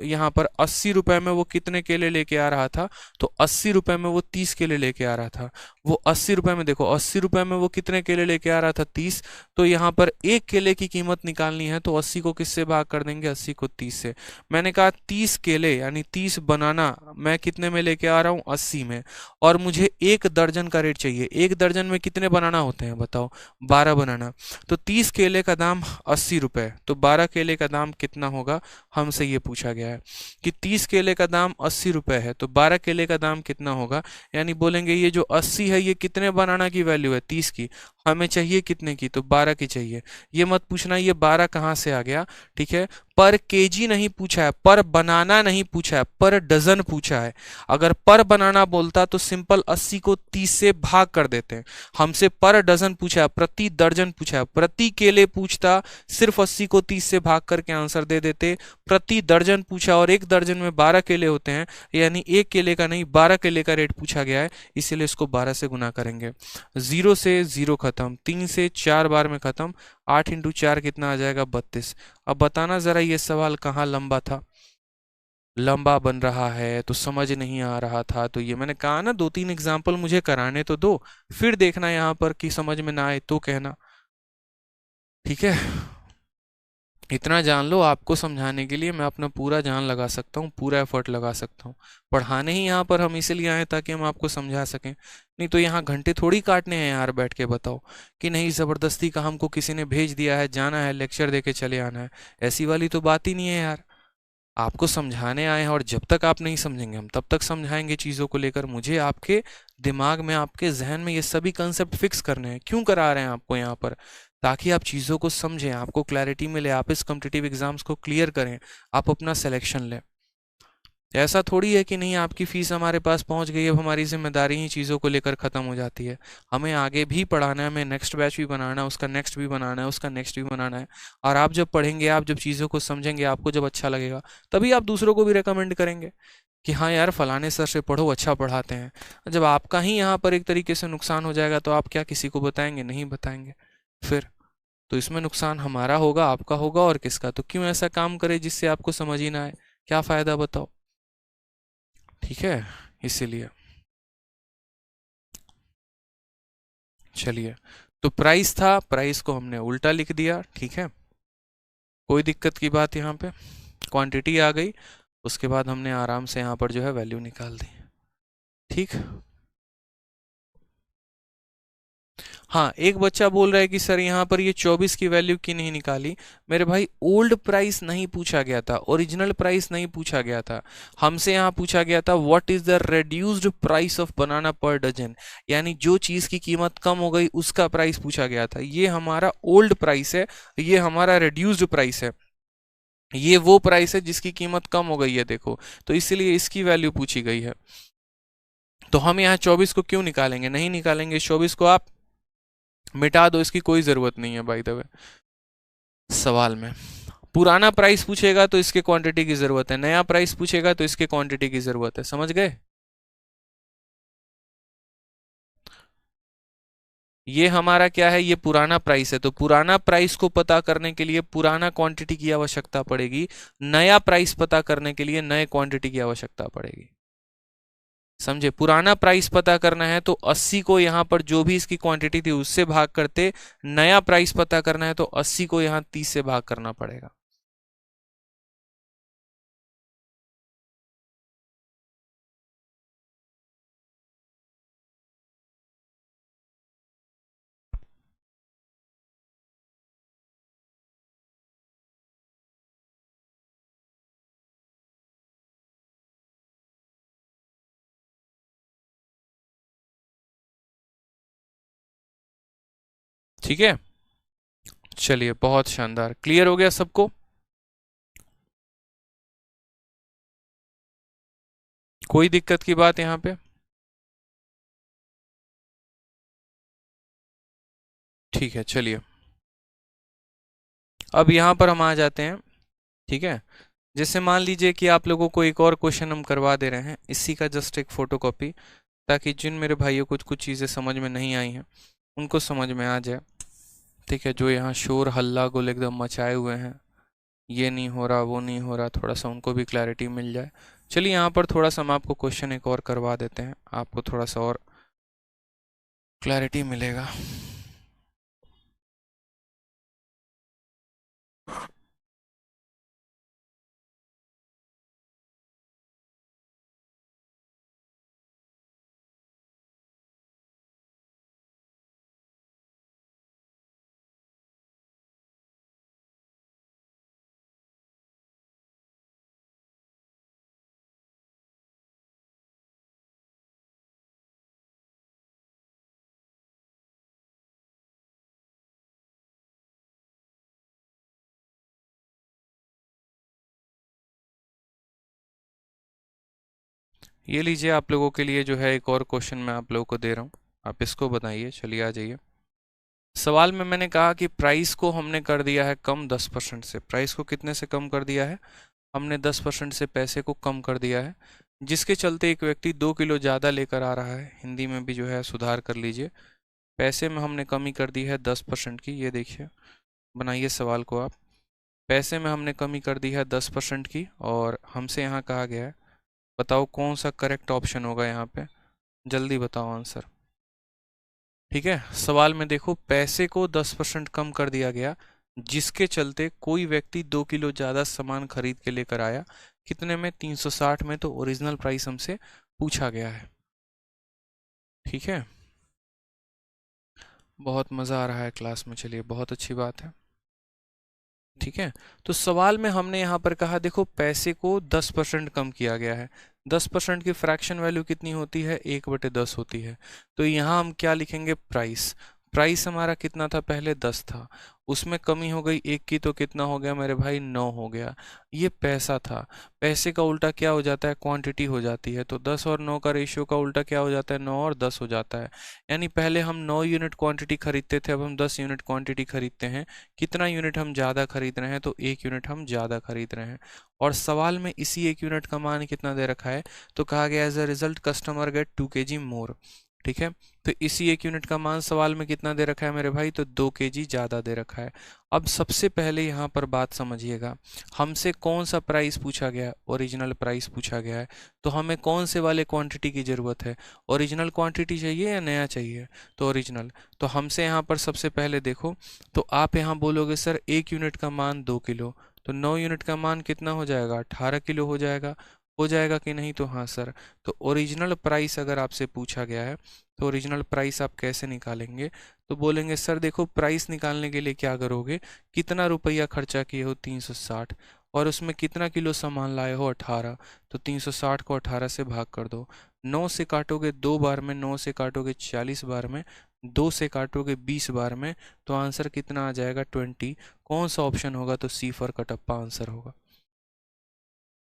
यहाँ पर 80 रुपए में वो कितने केले लेके आ रहा था, तो 80 रुपए में वो 30 केले लेके आ रहा था। वो 80 रुपए में देखो, 80 रुपए में वो कितने केले लेके आ रहा था, 30, तो यहाँ पर एक केले की कीमत निकालनी है, तो 80 को किससे भाग कर देंगे, 80 को 30 से। मैंने कहा 30 केले यानी 30 बनाना मैं कितने में लेके आ रहा हूँ, 80 में, और मुझे 1 दर्जन का रेट चाहिए। 1 दर्जन में कितने बनाना होते हैं बताओ, 12 बनाना, तो 30 केले का दाम 80 रुपए, तो 12 केले का दाम कितना होगा, हमसे ये पूछा गया है कि 30 केले का दाम 80 रुपए है, तो 12 केले का दाम कितना होगा, यानी बोलेंगे ये जो 80 है ये कितने बनाना की वैल्यू है, 30 की, हमें चाहिए कितने की, तो 12 की चाहिए। ये मत पूछना ये 12 कहाँ से आ गया, ठीक है, पर केजी नहीं पूछा है, पर बनाना नहीं पूछा है, पर डजन पूछा है। अगर पर बनाना बोलता तो सिंपल 80 को 30 से भाग कर देते हैं, हमसे पर डजन पूछा है, प्रति दर्जन पूछा है, प्रति केले पूछता सिर्फ 80 को 30 से भाग करके आंसर दे देते, प्रति दर्जन पूछा और 1 दर्जन में 12 केले होते हैं, यानी 1 केले का नहीं 12 केले का रेट पूछा गया है, इसीलिए इसको 12 से गुना करेंगे। 0 से 0 खत्म, 3 से 4 बार में खत्म, 8 इंटू 4 कितना आ जाएगा, 32। अब बताना जरा ये सवाल कहाँ लंबा था, लंबा बन रहा है तो समझ नहीं आ रहा था, तो ये मैंने कहा ना 2-3 एग्जाम्पल मुझे कराने तो दो, फिर देखना यहाँ पर कि समझ में ना आए तो कहना, ठीक है। इतना जान लो, आपको समझाने के लिए मैं अपना पूरा जान लगा सकता हूँ, पूरा एफर्ट लगा सकता हूँ। पढ़ाने ही यहाँ पर हम इसीलिए आए ताकि हम आपको समझा सकें, नहीं तो यहाँ घंटे थोड़ी काटने हैं यार बैठ के, बताओ कि नहीं ज़बरदस्ती का हमको किसी ने भेज दिया है, जाना है लेक्चर दे के चले आना है, ऐसी वाली तो बात ही नहीं है यार। आपको समझाने आए हैं और जब तक आप नहीं समझेंगे हम तब तक समझाएंगे चीज़ों को लेकर। मुझे आपके दिमाग में, आपके जहन में ये सभी कंसेप्ट फिक्स करने हैं। क्यों करा रहे हैं आपको यहाँ पर, ताकि आप चीज़ों को समझें, आपको क्लैरिटी मिले, आप इस कॉम्पिटिटिव एग्जाम्स को क्लियर करें, आप अपना सिलेक्शन लें। ऐसा थोड़ी है कि नहीं आपकी फीस हमारे पास पहुंच गई, अब हमारी जिम्मेदारी ही चीज़ों को लेकर ख़त्म हो जाती है। हमें आगे भी पढ़ाना है, हमें नेक्स्ट बैच भी बनाना है, उसका नेक्स्ट भी बनाना है, उसका नेक्स्ट भी बनाना है। और आप जब पढ़ेंगे, आप जब चीज़ों को समझेंगे, आपको जब अच्छा लगेगा, तभी आप दूसरों को भी रिकमेंड करेंगे कि हाँ यार फलाने सर से पढ़ो, अच्छा पढ़ाते हैं। जब आपका ही यहाँ पर एक तरीके से नुकसान हो जाएगा तो आप क्या किसी को बताएंगे, नहीं बताएंगे फिर। तो इसमें नुकसान हमारा होगा, आपका होगा, और किसका। तो क्यों ऐसा काम करे जिससे आपको समझ ही ना आए, क्या फ़ायदा बताओ, ठीक है, इसीलिए। चलिए, तो प्राइस था, प्राइस को हमने उल्टा लिख दिया, ठीक है। कोई दिक्कत की बात यहाँ पे, क्वांटिटी आ गई, उसके बाद हमने आराम से यहाँ पर जो है वैल्यू निकाल दी। ठीक। हाँ, एक बच्चा बोल रहा है कि सर यहाँ पर ये 24 की वैल्यू क्यों नहीं निकाली। मेरे भाई ओल्ड प्राइस नहीं पूछा गया था, ओरिजिनल प्राइस नहीं पूछा गया था, हमसे यहाँ पूछा गया था what is the reduced price of banana per dozen, यानी जो चीज की कीमत कम हो गई उसका प्राइस पूछा गया था। ये हमारा ओल्ड प्राइस है, ये हमारा रेड्यूस्ड प्राइस है, ये वो प्राइस है जिसकी कीमत कम हो गई है, देखो, तो इसीलिए इसकी वैल्यू पूछी गई है। तो हम यहाँ 24 को क्यों निकालेंगे, नहीं निकालेंगे। 24 को आप मिटा दो, इसकी कोई जरूरत नहीं है बाय द वे। सवाल में पुराना प्राइस पूछेगा तो इसके क्वांटिटी की जरूरत है, नया प्राइस पूछेगा तो इसके क्वांटिटी की जरूरत है, समझ गए। ये हमारा क्या है, ये पुराना प्राइस है, तो पुराना प्राइस को पता करने के लिए पुराना क्वांटिटी की आवश्यकता पड़ेगी, नया प्राइस पता करने के लिए नए क्वांटिटी की आवश्यकता पड़ेगी। समझे, पुराना प्राइस पता करना है तो 80 को यहाँ पर जो भी इसकी क्वांटिटी थी उससे भाग करते, नया प्राइस पता करना है तो 80 को यहाँ 30 से भाग करना पड़ेगा। ठीक है, चलिए बहुत शानदार, क्लियर हो गया सबको। कोई दिक्कत की बात यहाँ पे। ठीक है, चलिए अब यहाँ पर हम आ जाते हैं। ठीक है, जैसे मान लीजिए कि आप लोगों को एक और क्वेश्चन हम करवा दे रहे हैं, इसी का जस्ट एक फोटोकॉपी, ताकि जिन मेरे भाइयों को कुछ चीज़ें समझ में नहीं आई हैं उनको समझ में आ जाए। ठीक है, जो यहाँ शोर हल्ला गुल एकदम मचाए हुए हैं, ये नहीं हो रहा वो नहीं हो रहा, थोड़ा सा उनको भी क्लैरिटी मिल जाए। चलिए यहाँ पर थोड़ा सा हम आपको क्वेश्चन एक और करवा देते हैं, आपको थोड़ा सा और क्लैरिटी मिलेगा। ये लीजिए आप लोगों के लिए जो है एक और क्वेश्चन मैं आप लोगों को दे रहा हूँ, आप इसको बताइए। चलिए आ जाइए। सवाल में मैंने कहा कि प्राइस को हमने कर दिया है कम 10% से। प्राइस को कितने से कम कर दिया है, हमने 10% से पैसे को कम कर दिया है, जिसके चलते एक व्यक्ति 2 किलो ज़्यादा लेकर आ रहा है। हिंदी में भी जो है सुधार कर लीजिए। पैसे में हमने कमी कर दी है 10% की, ये देखिए, बनाइए सवाल को आप। पैसे में हमने कमी कर दी है 10% की, और हमसे यहाँ कहा गया है बताओ कौन सा करेक्ट ऑप्शन होगा यहाँ पे, जल्दी बताओ आंसर। ठीक है, सवाल में देखो, पैसे को 10% कम कर दिया गया, जिसके चलते कोई व्यक्ति 2 किलो ज़्यादा सामान खरीद के लेकर आया। कितने में, 360 में, तो ओरिजिनल प्राइस हमसे पूछा गया है। ठीक है, बहुत मज़ा आ रहा है क्लास में, चलिए बहुत अच्छी बात है। ठीक है, तो सवाल में हमने यहाँ पर कहा देखो पैसे को 10% कम किया गया है। 10% की फ्रैक्शन वैल्यू कितनी होती है, 1/10 होती है। तो यहाँ हम क्या लिखेंगे, प्राइस। प्राइस हमारा कितना था, पहले 10 था, उसमें कमी हो गई 1 की, तो कितना हो गया मेरे भाई, 9 हो गया। ये पैसा था, पैसे का उल्टा क्या हो जाता है, क्वांटिटी हो जाती है। तो 10 और 9 का रेशियो का उल्टा क्या हो जाता है, 9 और 10 हो जाता है। यानी पहले हम 9 यूनिट क्वांटिटी खरीदते थे, अब हम 10 यूनिट क्वांटिटी खरीदते हैं। कितना यूनिट हम ज़्यादा खरीद रहे हैं, तो 1 यूनिट हम ज़्यादा खरीद रहे हैं। और सवाल में इसी 1 यूनिट का मान कितना दे रखा है, तो कहा गया as a result customer get 2 kg more. ठीक है। तो इसी 1 यूनिट का मान सवाल में कितना दे रखा है मेरे भाई, तो 2 kg ज़्यादा दे रखा है। अब सबसे पहले यहाँ पर बात समझिएगा, हमसे कौन सा प्राइस पूछा गया है, ओरिजिनल प्राइस पूछा गया है। तो हमें कौन से वाले क्वांटिटी की ज़रूरत है, ओरिजिनल क्वांटिटी चाहिए या नया चाहिए, तो ओरिजिनल। तो हमसे यहाँ पर सबसे पहले देखो, तो आप यहाँ बोलोगे सर 1 यूनिट का मान 2 किलो, तो 9 यूनिट का मान कितना हो जाएगा, 18 किलो हो जाएगा कि नहीं, तो हाँ सर। तो ओरिजिनल प्राइस अगर आपसे पूछा गया है तो ओरिजिनल प्राइस आप कैसे निकालेंगे, तो बोलेंगे सर देखो प्राइस निकालने के लिए क्या करोगे, कितना रुपया खर्चा किए हो 360, और उसमें कितना किलो सामान लाए हो 18, तो 360 को 18 से भाग कर दो। 9 से काटोगे 2 बार में, 9 से काटोगे 40 बार में, 2 से काटोगे 20 बार में, तो आंसर कितना आ जाएगा 20। कौन सा ऑप्शन होगा, तो सी फॉर कटप्पा आंसर होगा।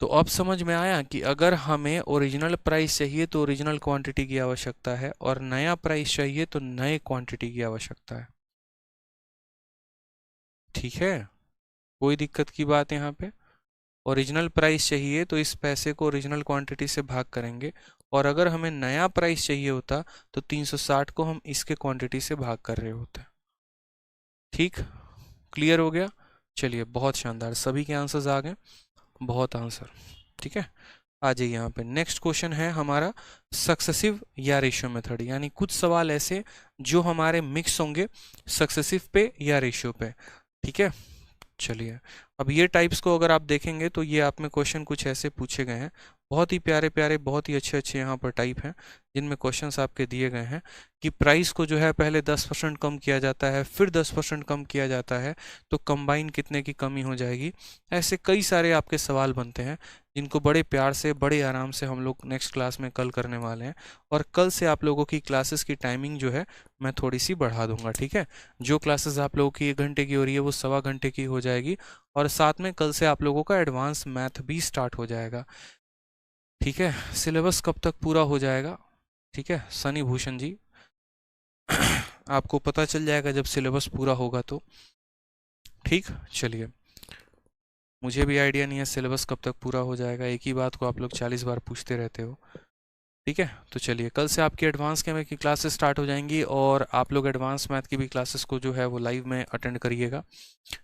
तो अब समझ में आया कि अगर हमें ओरिजिनल प्राइस चाहिए तो ओरिजिनल क्वांटिटी की आवश्यकता है, और नया प्राइस चाहिए तो नए क्वांटिटी की आवश्यकता है। ठीक है, कोई दिक्कत की बात यहाँ पे। ओरिजिनल प्राइस चाहिए तो इस पैसे को ओरिजिनल क्वांटिटी से भाग करेंगे, और अगर हमें नया प्राइस चाहिए होता तो 360 को हम इसके क्वांटिटी से भाग कर रहे होते। ठीक, क्लियर हो गया। चलिए बहुत शानदार, सभी के आंसर्स आ गए, बहुत आंसर। ठीक है, आ जाइए यहाँ पे। नेक्स्ट क्वेश्चन है हमारा सक्सेसिव या रेशियो मेथड, यानी कुछ सवाल ऐसे जो हमारे मिक्स होंगे सक्सेसिव पे या रेशियो पे। ठीक है, चलिए अब ये टाइप्स को अगर आप देखेंगे तो ये आप में क्वेश्चन कुछ ऐसे पूछे गए हैं, बहुत ही प्यारे प्यारे, बहुत ही अच्छे अच्छे यहाँ पर टाइप हैं जिनमें क्वेश्चंस आपके दिए गए हैं कि प्राइस को जो है पहले 10% कम किया जाता है, फिर 10% कम किया जाता है, तो कंबाइन कितने की कमी हो जाएगी। ऐसे कई सारे आपके सवाल बनते हैं जिनको बड़े प्यार से बड़े आराम से हम लोग नेक्स्ट क्लास में कल करने वाले हैं, और कल से आप लोगों की क्लासेस की टाइमिंग जो है मैं थोड़ी सी बढ़ा दूंगा। ठीक है, जो क्लासेस आप लोगों की 1 घंटे की हो रही है वो 1.25 घंटे की हो जाएगी, और साथ में कल से आप लोगों का एडवांस मैथ भी स्टार्ट हो जाएगा। ठीक है, सिलेबस कब तक पूरा हो जाएगा, ठीक है सनी भूषण जी, आपको पता चल जाएगा जब सिलेबस पूरा होगा तो। ठीक, चलिए मुझे भी आइडिया नहीं है सिलेबस कब तक पूरा हो जाएगा, एक ही बात को आप लोग 40 बार पूछते रहते हो। ठीक है, तो चलिए कल से आपकी एडवांस केमिस्ट्री की क्लासेस स्टार्ट हो जाएंगी, और आप लोग एडवांस मैथ की भी क्लासेस को जो है वो लाइव में अटेंड करिएगा।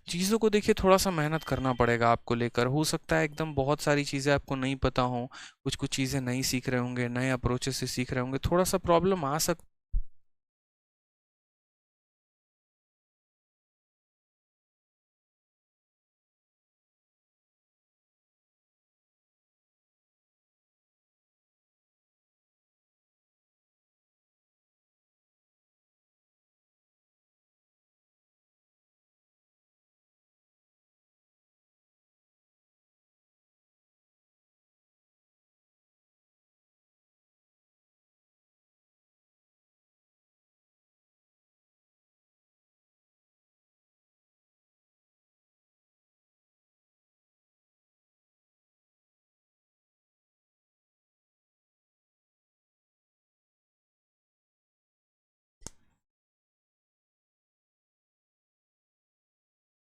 चीज़ों को देखिए थोड़ा सा मेहनत करना पड़ेगा आपको लेकर, हो सकता है एकदम बहुत सारी चीज़ें आपको नहीं पता हो, कुछ कुछ चीज़ें नहीं सीख रहे होंगे, नए अप्रोचेस से सीख रहे होंगे, थोड़ा सा प्रॉब्लम आ सकता